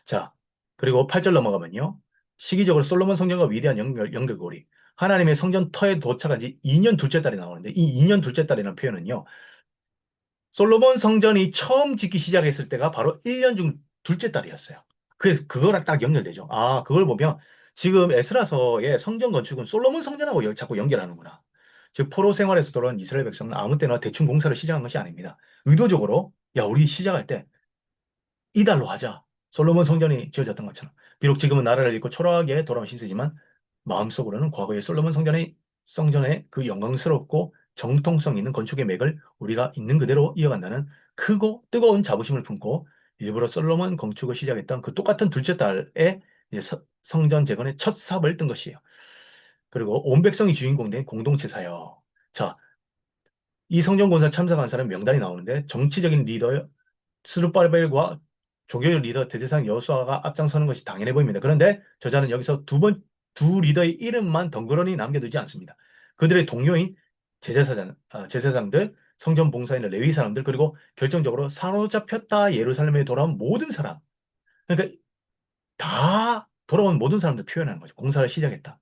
자, 그리고 8절 넘어가면요. 시기적으로 솔로몬 성전과 위대한 연결고리. 하나님의 성전 터에 도착한 지 2년 둘째 달이 나오는데 이 2년 둘째 달이라는 표현은요. 솔로몬 성전이 처음 짓기 시작했을 때가 바로 1년 중 둘째 달이었어요. 그거랑 딱 연결되죠. 아, 그걸 보면 지금 에스라서의 성전 건축은 솔로몬 성전하고 자꾸 연결하는구나. 즉, 포로 생활에서 돌아온 이스라엘 백성은 아무 때나 대충 공사를 시작한 것이 아닙니다. 의도적으로, 야, 우리 시작할 때 이달로 하자. 솔로몬 성전이 지어졌던 것처럼. 비록 지금은 나라를 잃고 초라하게 돌아온 시세지만 마음속으로는 과거의 솔로몬 성전의 그 영광스럽고 정통성 있는 건축의 맥을 우리가 있는 그대로 이어간다는 크고 뜨거운 자부심을 품고 일부러 솔로몬 건축을 시작했던 그 똑같은 둘째 달에 이제 성전 재건의 첫 삽을 뜬 것이에요. 그리고 온 백성이 주인공 된 공동체사요. 자, 이 성전 공사 참석한 사람 명단이 나오는데 정치적인 리더 스룹바벨과 종교적 리더 대제사장 여호수아가 앞장서는 것이 당연해 보입니다. 그런데 저자는 여기서 두 리더의 이름만 덩그러니 남겨두지 않습니다. 그들의 동료인 제사장들, 성전 봉사인들, 레위 사람들, 그리고 결정적으로 사로잡혔다 예루살렘에 돌아온 모든 사람. 그러니까 다 돌아온 모든 사람들 표현하는 거죠. 공사를 시작했다.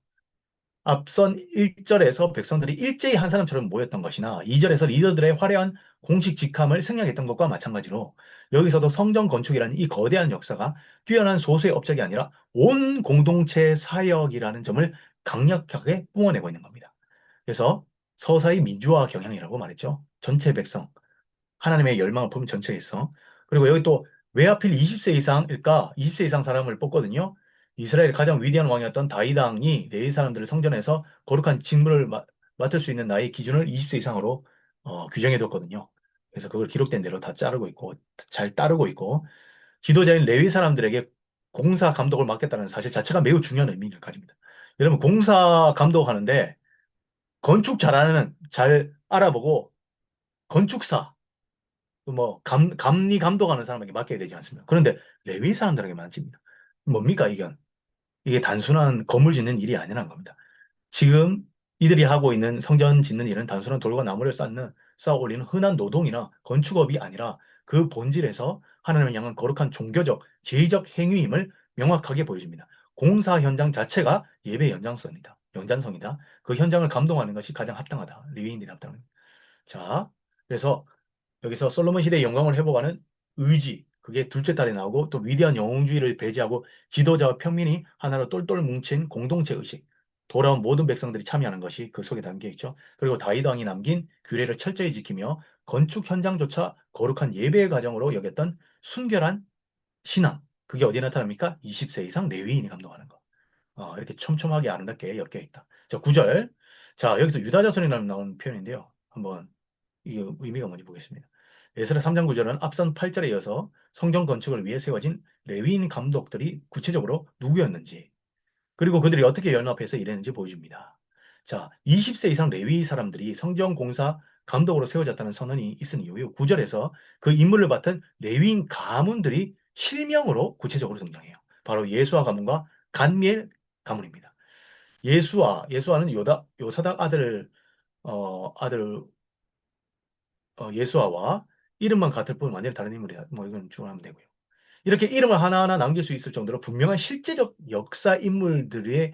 앞선 1절에서 백성들이 일제히 한 사람처럼 모였던 것이나 2절에서 리더들의 화려한 공식 직함을 생략했던 것과 마찬가지로 여기서도 성전 건축이라는 이 거대한 역사가 뛰어난 소수의 업적이 아니라 온 공동체의 사역이라는 점을 강력하게 뿜어내고 있는 겁니다. 그래서 서사의 민주화 경향이라고 말했죠. 전체 백성, 하나님의 열망을 품은 전체에 있어. 그리고 여기 또 왜 하필 20세 이상일까? 20세 이상 사람을 뽑거든요. 이스라엘의 가장 위대한 왕이었던 다윗 왕이 레위 사람들을 성전에서 거룩한 직무를 맡을 수 있는 나이 기준을 20세 이상으로 규정해뒀거든요. 그래서 그걸 기록된 대로 다 자르고 있고 잘 따르고 있고 지도자인 레위 사람들에게 공사 감독을 맡겠다는 사실 자체가 매우 중요한 의미를 가집니다. 여러분, 공사 감독하는데 건축 잘하는, 잘 알아보고 건축사, 감리 감독하는 사람에게 맡겨야 되지 않습니까? 그런데 레위 사람들에게 맡깁니다. 뭡니까, 이건? 이게 단순한 건물 짓는 일이 아니라는 겁니다. 지금 이들이 하고 있는 성전 짓는 일은 단순한 돌과 나무를 쌓아 올리는 흔한 노동이나 건축업이 아니라 그 본질에서 하나님을 향한 거룩한 종교적, 제의적 행위임을 명확하게 보여줍니다. 공사 현장 자체가 예배 연장선이다. 연장성이다. 그 현장을 감동하는 것이 가장 합당하다. 레위인들이 합당합니다. 자, 그래서 여기서 솔로몬 시대의 영광을 회복하는 의지, 그게 둘째 달에 나오고 또 위대한 영웅주의를 배제하고 지도자와 평민이 하나로 똘똘 뭉친 공동체 의식, 돌아온 모든 백성들이 참여하는 것이 그 속에 담겨 있죠. 그리고 다윗 왕이 남긴 규례를 철저히 지키며 건축 현장조차 거룩한 예배의 과정으로 여겼던 순결한 신앙, 그게 어디에 나타납니까? 20세 이상 레위인이 감동하는 거. 이렇게 촘촘하게 아름답게 엮여 있다. 자, 9절. 자, 여기서 유다 자손이라는 나오는 표현인데요. 한번 이게 의미가 뭔지 보겠습니다. 에스라 3장 9절은 앞선 8절에 이어서 성경 건축을 위해 세워진 레위인 감독들이 구체적으로 누구였는지, 그리고 그들이 어떻게 연합해서 일했는지 보여줍니다. 자, 20세 이상 레위 사람들이 성경 공사 감독으로 세워졌다는 선언이 있은 이후에 9절에서 그 임무를 맡은 레위인 가문들이 실명으로 구체적으로 등장해요. 바로 예수아 가문과 간미엘 가문입니다. 예수아는 요사닥 아들 예수아와 이름만 같을 뿐 완전히 다른 인물이다. 뭐 이건 주장하면 되고요. 이렇게 이름을 하나하나 남길 수 있을 정도로 분명한 실제적 역사 인물들의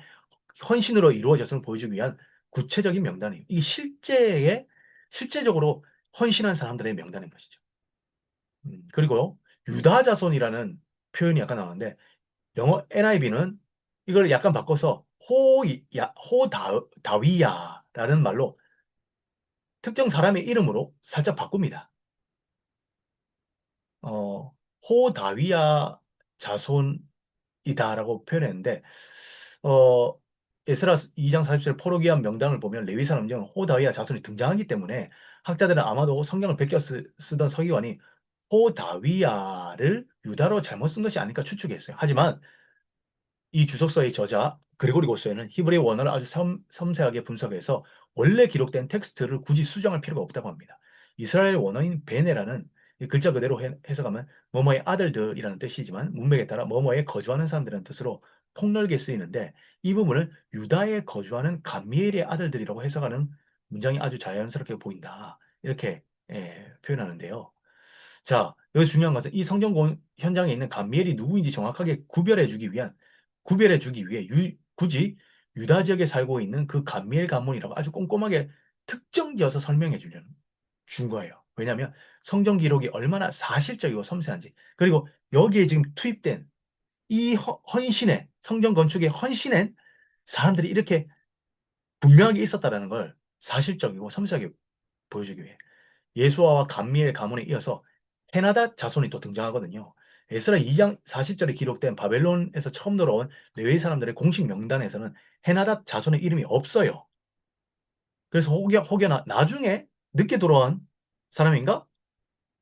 헌신으로 이루어졌음을 보여주기 위한 구체적인 명단이에요. 이게 실제적으로 헌신한 사람들의 명단인 것이죠. 그리고 유다 자손이라는 표현이 약간 나오는데 영어 NIV는 이걸 약간 바꿔서 호다위야라는 말로 특정 사람의 이름으로 살짝 바꿉니다. 어, 호다위야 자손이다라고 표현했는데, 어, 에스라 2장 40절 포로기한 명단을 보면 레위 사람 중 호다위야 자손이 등장하기 때문에 학자들은 아마도 성경을 베껴 쓰던 서기관이 호다위야를 유다로 잘못 쓴 것이 아닐까 추측했어요. 하지만 이 주석서의 저자 그레고리 고스에는 히브리 원어를 아주 섬세하게 분석해서 원래 기록된 텍스트를 굳이 수정할 필요가 없다고 합니다. 이스라엘 원어인 베네라는 이 글자 그대로 해석하면 뭐뭐의 아들들이라는 뜻이지만 문맥에 따라 뭐뭐에 거주하는 사람들이라는 뜻으로 폭넓게 쓰이는데 이 부분을 유다에 거주하는 감미엘의 아들들이라고 해석하는 문장이 아주 자연스럽게 보인다. 이렇게 표현하는데요. 자, 여기서 중요한 것은 이 현장에 있는 감미엘이 누구인지 정확하게 구별해 주기 위해 굳이 유다 지역에 살고 있는 그 감미엘 가문이라고 아주 꼼꼼하게 특정지어서 설명해 준 거예요. 왜냐하면 성경 기록이 얼마나 사실적이고 섬세한지, 그리고 여기에 지금 투입된 이 성경 건축에 헌신한 사람들이 이렇게 분명하게 있었다라는 걸 사실적이고 섬세하게 보여주기 위해 예수아와 감미엘 가문에 이어서 헤나닷 자손이 또 등장하거든요. 에스라 2장 40절에 기록된 바벨론에서 처음 돌아온 레위 사람들의 공식 명단에서는 헤나닷 자손의 이름이 없어요. 그래서 혹여나 나중에 늦게 돌아온 사람인가?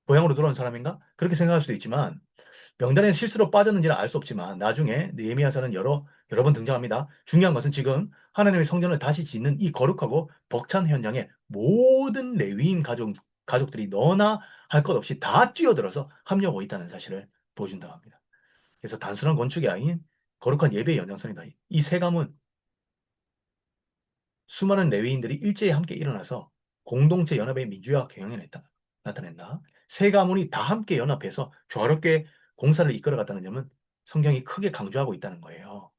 고향으로 돌아온 사람인가? 그렇게 생각할 수도 있지만 명단에 실수로 빠졌는지는 알 수 없지만 나중에 느헤미야서는 여러 번 등장합니다. 중요한 것은 지금 하나님의 성전을 다시 짓는 이 거룩하고 벅찬 현장에 모든 레위인 가족들이 너나 할 것 없이 다 뛰어들어서 합류하고 있다는 사실을 보여준다고 합니다. 그래서 단순한 건축이 아닌 거룩한 예배의 연장선이다. 이 세 가문 수많은 레위인들이 일제히 함께 일어나서 공동체 연합의 민주화 경영에 나타낸다. 세 가문이 다 함께 연합해서 조화롭게 공사를 이끌어갔다는 점은 성경이 크게 강조하고 있다는 거예요.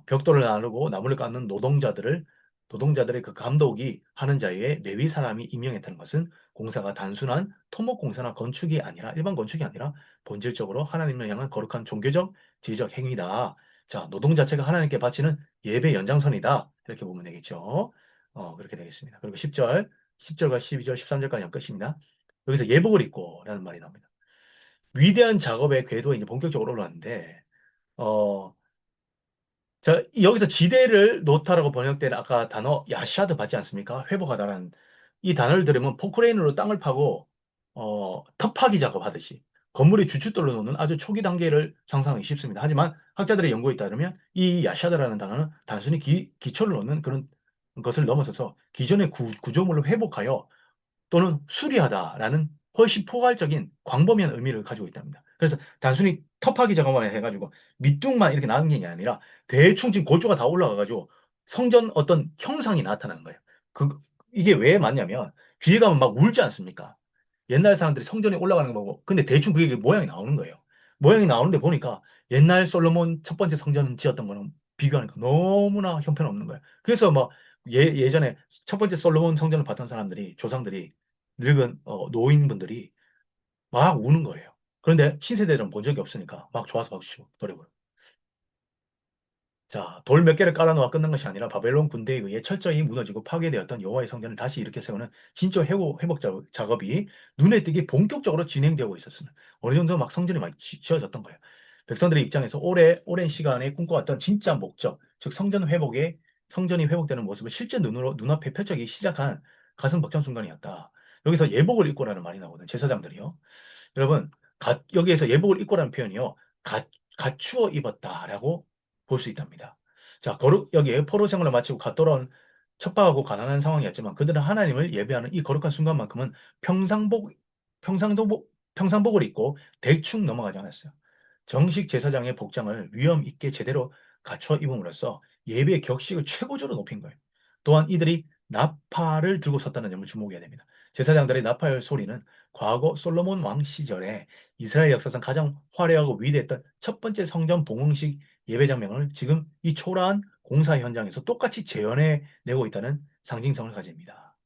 벽돌을 나르고 나무를 깎는 노동자들의 그 감독이 하는 자리에 레위 사람이 임명했다는 것은 공사가 단순한 토목 공사나 건축이 아니라 일반 건축이 아니라 본질적으로 하나님을 향한 거룩한 종교적 지적 행위다. 자, 노동 자체가 하나님께 바치는 예배 연장선이다. 이렇게 보면 되겠죠. 그렇게 되겠습니다. 그리고 10절과 12절, 13절까지 끝입니다. 여기서 예복을 입고 라는 말이 나옵니다. 위대한 작업의 궤도에 이제 본격적으로 올라왔는데, 어, 자, 여기서 지대를 놓다라고 번역된 아까 단어 야샤드 받지 않습니까? 회복하다라는 이 단어를 들으면 포크레인으로 땅을 파고 텃파기 작업하듯이 건물의 주춧돌로 놓는 아주 초기 단계를 상상하기 쉽습니다. 하지만 학자들의 연구에 따르면 이 야샤드라는 단어는 단순히 기초를 놓는 그런 것을 넘어서서 기존의 구조물을 회복하여 또는 수리하다라는 훨씬 포괄적인 광범위한 의미를 가지고 있답니다. 그래서 단순히 터프하기 작업만 해가지고 밑둥만 이렇게 나는 게 아니라 대충 지금 골조가 다 올라가가지고 성전 어떤 형상이 나타나는 거예요. 그, 이게 왜 맞냐면 뒤에 가면 막 울지 않습니까? 옛날 사람들이 성전에 올라가는 거 보고 근데 대충 그게 모양이 나오는 거예요. 모양이 나오는데 보니까 옛날 솔로몬 첫 번째 성전 지었던 거는 비교하니까 너무나 형편없는 거예요. 그래서 막 예전에 첫 번째 솔로몬 성전을 봤던 사람들이 조상들이 늙은 노인분들이 막 우는 거예요. 그런데 신세대들은 본 적이 없으니까 막 좋아서 박수치고 노래 부르고. 자, 돌 몇 개를 깔아놓아 끝난 것이 아니라 바벨론 군대에 의해 철저히 무너지고 파괴되었던 여호와의 성전을 다시 일으켜 세우는 진짜 회복 작업이 눈에 띄게 본격적으로 진행되고 있었습니다. 어느 정도 막 성전이 많이 지어졌던 거예요. 백성들의 입장에서 오랜 시간에 꿈꿔왔던 진짜 목적, 즉 성전이 회복되는 모습을 실제 눈앞에 펼쳐지기 시작한 가슴 벅찬 순간이었다. 여기서 예복을 입고라는 말이 나오거든요. 제사장들이요. 여러분, 여기에서 예복을 입고라는 표현이요. 가, 갖추어 입었다라고 볼 수 있답니다. 자, 여기에 포로 생활을 마치고 갓 돌아온 척박하고 가난한 상황이었지만 그들은 하나님을 예배하는 이 거룩한 순간만큼은 평상복, 평상복을 입고 대충 넘어가지 않았어요. 정식 제사장의 복장을 위엄 있게 제대로 갖춰 입음으로써 예배의 격식을 최고조로 높인 거예요. 또한 이들이 나팔을 들고 섰다는 점을 주목해야 됩니다. 제사장들의 나팔 소리는 과거 솔로몬 왕 시절에 이스라엘 역사상 가장 화려하고 위대했던 첫 번째 성전 봉헌식 예배 장면을 지금 이 초라한 공사 현장에서 똑같이 재현해 내고 있다는 상징성을 가집니다.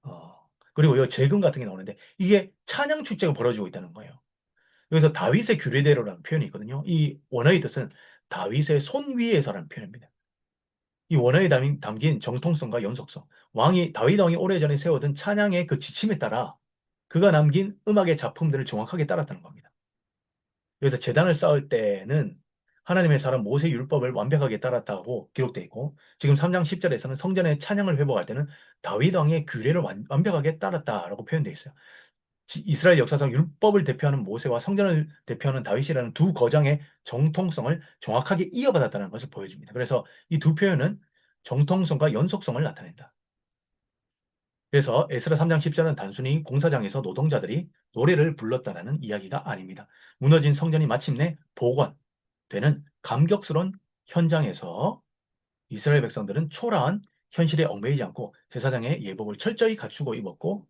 어, 그리고 이 재금 같은 게 나오는데 이게 찬양 축제가 벌어지고 있다는 거예요. 여기서 다윗의 규례대로라는 표현이 있거든요. 이 원어의 뜻은 다윗의 손 위에서라는 표현입니다. 이 원어에 담긴 정통성과 연속성, 다윗 왕이 오래전에 세워둔 찬양의 그 지침에 따라 그가 남긴 음악의 작품들을 정확하게 따랐다는 겁니다. 여기서 제단을 쌓을 때는 하나님의 사람 모세 율법을 완벽하게 따랐다고 기록되어 있고 지금 3장 10절에서는 성전의 찬양을 회복할 때는 다윗 왕의 규례를 완벽하게 따랐다라고 표현되어 있어요. 이스라엘 역사상 율법을 대표하는 모세와 성전을 대표하는 다윗이라는 두 거장의 정통성을 정확하게 이어받았다는 것을 보여줍니다. 그래서 이 두 표현은 정통성과 연속성을 나타낸다. 그래서 에스라 3장 10절은 단순히 공사장에서 노동자들이 노래를 불렀다라는 이야기가 아닙니다. 무너진 성전이 마침내 복원되는 감격스러운 현장에서 이스라엘 백성들은 초라한 현실에 얽매이지 않고 제사장의 예복을 철저히 갖추고 입었고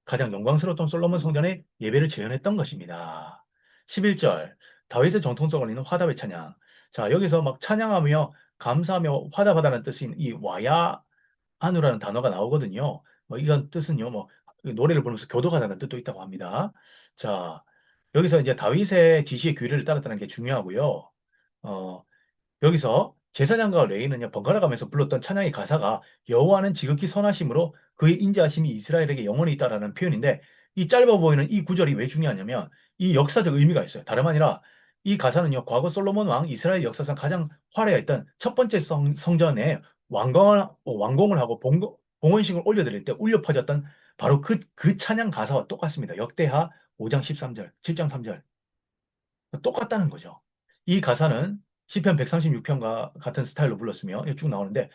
가장 영광스러웠던 솔로몬 성전의 예배를 재현했던 것입니다. 11절 다윗의 정통성을 잇는 화답의 찬양. 자, 여기서 막 찬양하며 감사하며 화답하다는 뜻인 이 와야하누라는 단어가 나오거든요. 뭐 이건 뜻은요. 뭐 노래를 부르면서 교도하다는 뜻도 있다고 합니다. 자, 여기서 이제 다윗의 지시의 규례를 따랐다는 게 중요하고요. 어, 여기서 제사장과 레위는요 번갈아 가면서 불렀던 찬양의 가사가 여호와는 지극히 선하심으로 그의 인자하심이 이스라엘에게 영원히 있다라는 표현인데 이 짧아 보이는 이 구절이 왜 중요하냐면 이 역사적 의미가 있어요. 다름 아니라 이 가사는요 과거 솔로몬 왕 이스라엘 역사상 가장 화려했던 첫 번째 성전에 완공을 하고 봉헌식을 올려드릴 때 울려 퍼졌던 바로 그 찬양 가사와 똑같습니다. 역대하 5장 13절, 7장 3절. 똑같다는 거죠. 이 가사는 시편 136편과 같은 스타일로 불렀으며 이게 쭉 나오는데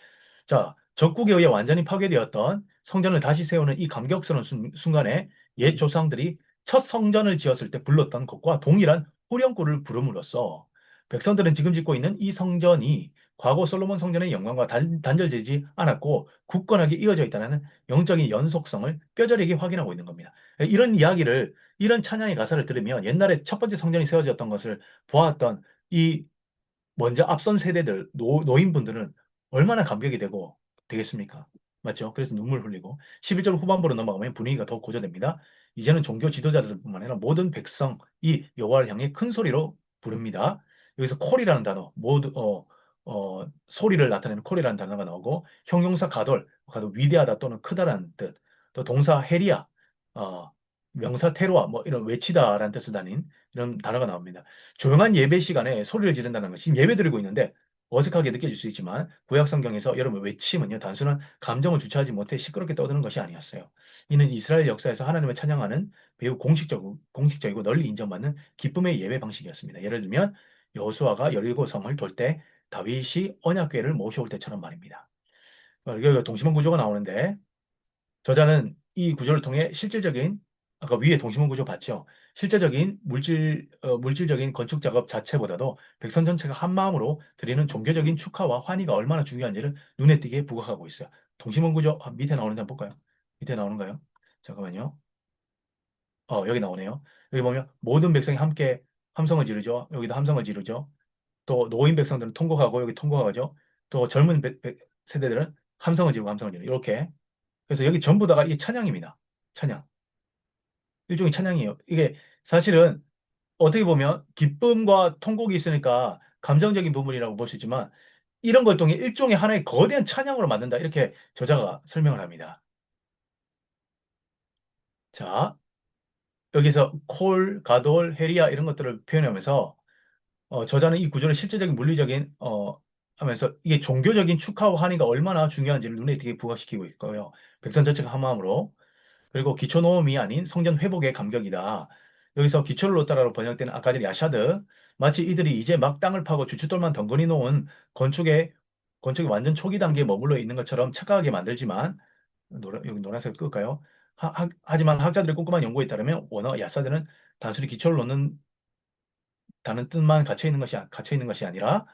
자, 적국에 의해 완전히 파괴되었던 성전을 다시 세우는 이 감격스러운 순간에 옛 조상들이 첫 성전을 지었을 때 불렀던 것과 동일한 후렴구를 부름으로써 백성들은 지금 짓고 있는 이 성전이 과거 솔로몬 성전의 영광과 단절되지 않았고 굳건하게 이어져 있다는 영적인 연속성을 뼈저리게 확인하고 있는 겁니다. 이런 찬양의 가사를 들으면 옛날에 첫 번째 성전이 세워졌던 것을 보았던 이 먼저 앞선 세대들, 노인분들은 얼마나 감격이 되겠습니까? 맞죠? 그래서 눈물 흘리고 11절 후반부로 넘어가면 분위기가 더 고조됩니다. 이제는 종교 지도자들뿐만 아니라 모든 백성이 여호와를 향해 큰 소리로 부릅니다. 여기서 콜이라는 단어, 소리를 나타내는 콜이라는 단어가 나오고 형용사 가돌 위대하다 또는 크다라는 뜻, 또 동사 헤리아, 어, 명사 테로아, 뭐 이런 외치다라는 뜻을 다닌 이런 단어가 나옵니다. 조용한 예배 시간에 소리를 지른다는 것. 지금 예배 드리고 있는데 어색하게 느껴질 수 있지만 구약 성경에서 여러분 외침은요 단순한 감정을 주체하지 못해 시끄럽게 떠드는 것이 아니었어요. 이는 이스라엘 역사에서 하나님을 찬양하는 매우 공식적이고 널리 인정받는 기쁨의 예배 방식이었습니다. 예를 들면 여호수아가 여리고 성을 돌 때 다윗이 언약궤를 모셔올 때처럼 말입니다. 여기 동심원 구조가 나오는데 저자는 이 구조를 통해 실질적인 아까 위에 동심원 구조 봤죠? 실제적인 물질적인 건축 작업 자체보다도 백성 전체가 한 마음으로 드리는 종교적인 축하와 환희가 얼마나 중요한지를 눈에 띄게 부각하고 있어요. 동심원 구조 밑에 나오는데 한번 볼까요? 밑에 나오는가요? 잠깐만요. 여기 나오네요. 여기 보면 모든 백성이 함께 함성을 지르죠. 여기도 함성을 지르죠. 또 노인 백성들은 통곡하고 여기 통곡하죠. 또 젊은 세대들은 함성을 지르고 함성을 지르고 이렇게 그래서 여기 전부 다가 이게 찬양입니다. 찬양. 일종의 찬양이에요. 이게 사실은 어떻게 보면 기쁨과 통곡이 있으니까 감정적인 부분이라고 볼 수 있지만 이런 걸 통해 일종의 하나의 거대한 찬양으로 만든다. 이렇게 저자가 설명을 합니다. 자, 여기서 콜, 가돌, 헤리아 이런 것들을 표현하면서 저자는 이 구조를 실제적인 물리적인 하면서 이게 종교적인 축하와 환희가 얼마나 중요한지를 눈에 띄게 부각시키고 있고요. 백성 전체가 한 마음으로 그리고 기초노음이 아닌 성전 회복의 감격이다. 여기서 기초를 놓다라고 번역되는 아까 전 야샤드 마치 이들이 이제 막 땅을 파고 주춧돌만 덩그리 놓은 건축의 완전 초기 단계에 머물러 있는 것처럼 착각하게 만들지만 여기 노란색 끌까요? 하지만 학자들의 꼼꼼한 연구에 따르면 워낙 야사드는 단순히 기초를 놓는다는 뜻만 갇혀 있는 것이 아니라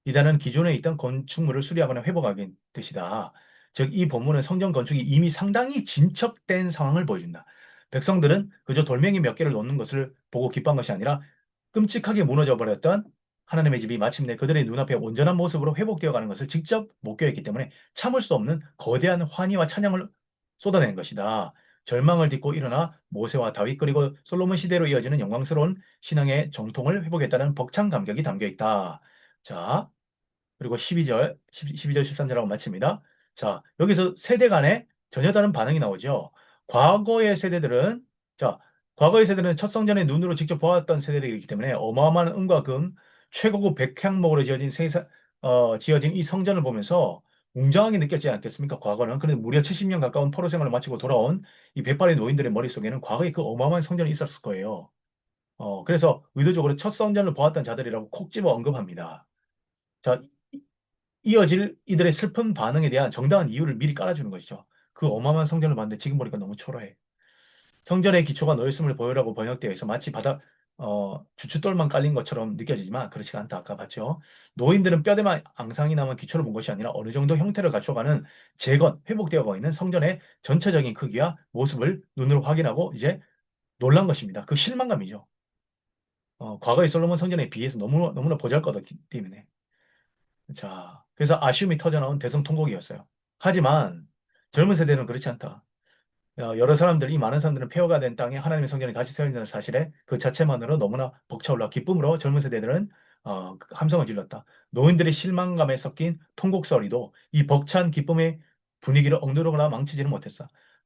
이단은 기존에 있던 건축물을 수리하거나 회복하는 뜻이다. 즉, 이 본문은 성전 건축이 이미 상당히 진척된 상황을 보여준다. 백성들은 그저 돌멩이 몇 개를 놓는 것을 보고 기뻐한 것이 아니라 끔찍하게 무너져 버렸던 하나님의 집이 마침내 그들의 눈앞에 온전한 모습으로 회복되어 가는 것을 직접 목격했기 때문에 참을 수 없는 거대한 환희와 찬양을 쏟아낸 것이다. 절망을 딛고 일어나 모세와 다윗 그리고 솔로몬 시대로 이어지는 영광스러운 신앙의 정통을 회복했다는 벅찬 감격이 담겨 있다. 자, 그리고 12절, 12절, 13절하고 마칩니다. 자, 여기서 세대 간에 전혀 다른 반응이 나오죠. 과거의 세대들은, 자, 과거의 세대는 첫 성전의 눈으로 직접 보았던 세대들이기 때문에 어마어마한 은과 금, 최고급 백향목으로 지어진 이 성전을 보면서 웅장하게 느꼈지 않겠습니까? 과거는. 그런데 무려 70년 가까운 포로 생활을 마치고 돌아온 이 백발의 노인들의 머릿속에는 과거에 그 어마어마한 성전이 있었을 거예요. 그래서 의도적으로 첫 성전을 보았던 자들이라고 콕 집어 언급합니다. 자, 이어질 이들의 슬픈 반응에 대한 정당한 이유를 미리 깔아주는 것이죠. 그 어마어마한 성전을 봤는데 지금 보니까 너무 초라해. 성전의 기초가 놓였음을 보여라고 번역되어 있어 마치 주춧돌만 깔린 것처럼 느껴지지만 그렇지가 않다. 아까 봤죠. 노인들은 뼈대만 앙상이 남은 기초를 본 것이 아니라 어느 정도 형태를 갖춰가는 회복되어 있는 성전의 전체적인 크기와 모습을 눈으로 확인하고 이제 놀란 것입니다. 그 실망감이죠. 과거의 솔로몬 성전에 비해서 너무나 보잘것없기 때문에. 자, 그래서 아쉬움이 터져나온 대성통곡이었어요. 하지만 젊은 세대는 그렇지 않다. 이 많은 사람들은 폐허가 된 땅에 하나님의 성전이 다시 세워진다는 사실에 그 자체만으로 너무나 벅차올라 기쁨으로 젊은 세대들은 함성을 질렀다. 노인들의 실망감에 섞인 통곡 소리도 이 벅찬 기쁨의 분위기를 억누르거나 망치지는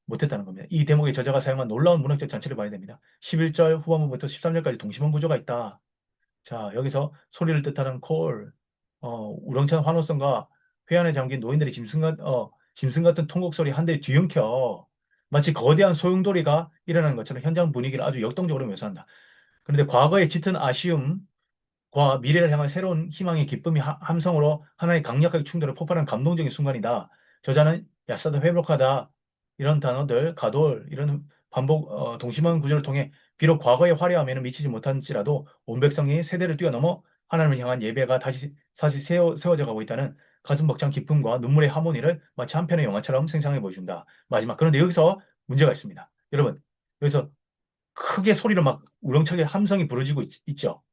못했다는 겁니다. 이 대목의 저자가 사용한 놀라운 문학적 잔치를 봐야 됩니다. 11절 후반부부터 13절까지 동심원 구조가 있다. 자, 여기서 소리를 뜻하는 콜, 우렁찬 환호성과 회한에 잠긴 노인들의 짐승 같은 통곡 소리 한 대 뒤엉켜 마치 거대한 소용돌이가 일어나는 것처럼 현장 분위기를 아주 역동적으로 묘사한다. 그런데 과거의 짙은 아쉬움과 미래를 향한 새로운 희망의 기쁨이 함성으로 하나의 강력하게 충돌을 폭발한 감동적인 순간이다. 저자는 야사다 회복하다 이런 단어들, 가돌 이런 동심원 구조를 통해 비록 과거의 화려함에는 미치지 못한지라도 온 백성이 세대를 뛰어넘어 하나님을 향한 예배가 다시 세워져 가고 있다는 가슴 벅찬 기쁨과 눈물의 하모니를 마치 한 편의 영화처럼 생생하게 보여준다. 마지막. 그런데 여기서 문제가 있습니다. 여러분, 여기서 크게 소리를 막 우렁차게 함성이 부러지고 있죠.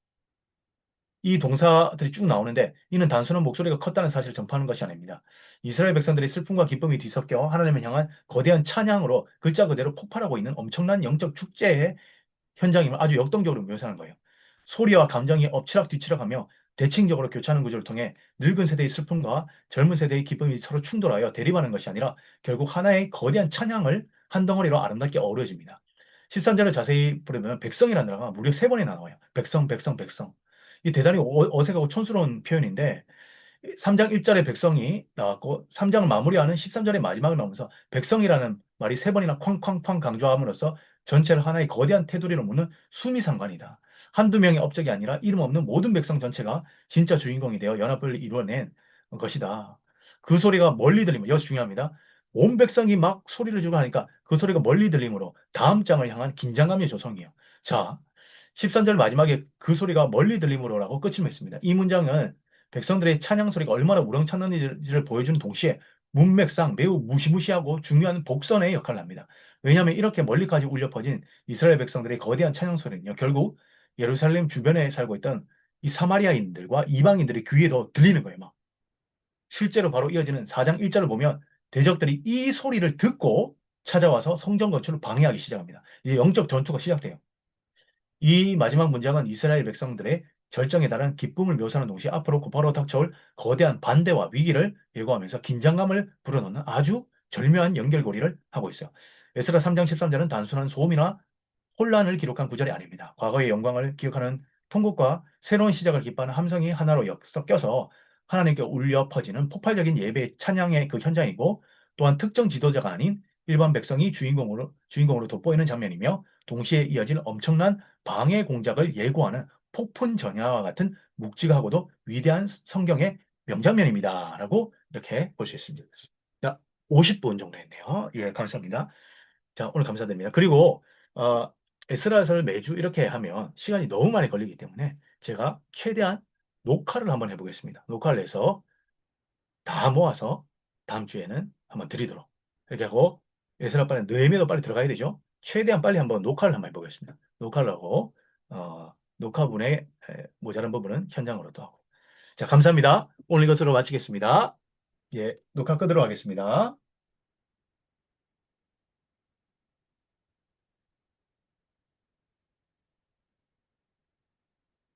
이 동사들이 쭉 나오는데 이는 단순한 목소리가 컸다는 사실을 전파하는 것이 아닙니다. 이스라엘 백성들의 슬픔과 기쁨이 뒤섞여 하나님을 향한 거대한 찬양으로 글자 그대로 폭발하고 있는 엄청난 영적 축제의 현장임을 아주 역동적으로 묘사하는 거예요. 소리와 감정이 엎치락뒤치락하며 대칭적으로 교차하는 구조를 통해 늙은 세대의 슬픔과 젊은 세대의 기쁨이 서로 충돌하여 대립하는 것이 아니라 결국 하나의 거대한 찬양을 한 덩어리로 아름답게 어우러집니다. 13절을 자세히 보면 백성이라는 단어가 무려 3번이나 나와요. 백성, 백성, 백성. 이 대단히 어색하고 촌스러운 표현인데 3장 1절에 백성이 나왔고 3장을 마무리하는 13절의 마지막을 나오면서 백성이라는 말이 세 번이나 쾅쾅쾅 강조함으로써 전체를 하나의 거대한 테두리로 묶는 수미상관이다. 한두 명의 업적이 아니라 이름 없는 모든 백성 전체가 진짜 주인공이 되어 연합을 이루어낸 것이다. 그 소리가 멀리 들리면, 이것이 중요합니다. 온 백성이 막 소리를 지르고 하니까 그 소리가 멀리 들리므로 다음 장을 향한 긴장감이 조성이에요. 자, 13절 마지막에 그 소리가 멀리 들리므로라고 끝을 맺습니다. 이 문장은 백성들의 찬양 소리가 얼마나 우렁찬는지를 보여주는 동시에 문맥상 매우 무시무시하고 중요한 복선의 역할을 합니다. 왜냐하면 이렇게 멀리까지 울려 퍼진 이스라엘 백성들의 거대한 찬양 소리는요, 결국 예루살렘 주변에 살고 있던 이 사마리아인들과 이방인들의 귀에도 들리는 거예요, 막. 실제로 바로 이어지는 4장 1절을 보면 대적들이 이 소리를 듣고 찾아와서 성전 건축을 방해하기 시작합니다. 이제 영적 전투가 시작돼요. 이 마지막 문장은 이스라엘 백성들의 절정에 달한 기쁨을 묘사하는 동시에 앞으로 곧바로 닥쳐올 거대한 반대와 위기를 예고하면서 긴장감을 불어넣는 아주 절묘한 연결고리를 하고 있어요. 에스라 3장 13절은 단순한 소음이나 혼란을 기록한 구절이 아닙니다. 과거의 영광을 기억하는 통곡과 새로운 시작을 기뻐하는 함성이 하나로 섞여서 하나님께 울려 퍼지는 폭발적인 예배 찬양의 그 현장이고, 또한 특정 지도자가 아닌 일반 백성이 주인공으로 돋보이는 장면이며, 동시에 이어질 엄청난 방해 공작을 예고하는 폭풍 전야와 같은 묵직하고도 위대한 성경의 명장면입니다. 라고 이렇게 볼 수 있습니다. 자, 50분 정도 했네요. 예, 감사합니다. 자, 오늘 감사드립니다. 그리고 어, 에스라서를 매주 이렇게 하면 시간이 너무 많이 걸리기 때문에 제가 최대한 녹화를 한번 해보겠습니다. 녹화를 해서 다 모아서 다음 주에는 한번 드리도록 이렇게 하고, 에스라 빨리 느헤미야도 빨리 들어가야 되죠. 최대한 빨리 한번 녹화를 한번 해보겠습니다. 녹화를 하고 녹화분의 모자란 부분은 현장으로 또 하고. 자, 감사합니다. 오늘 이것으로 마치겠습니다. 예, 녹화 끄도록 하겠습니다.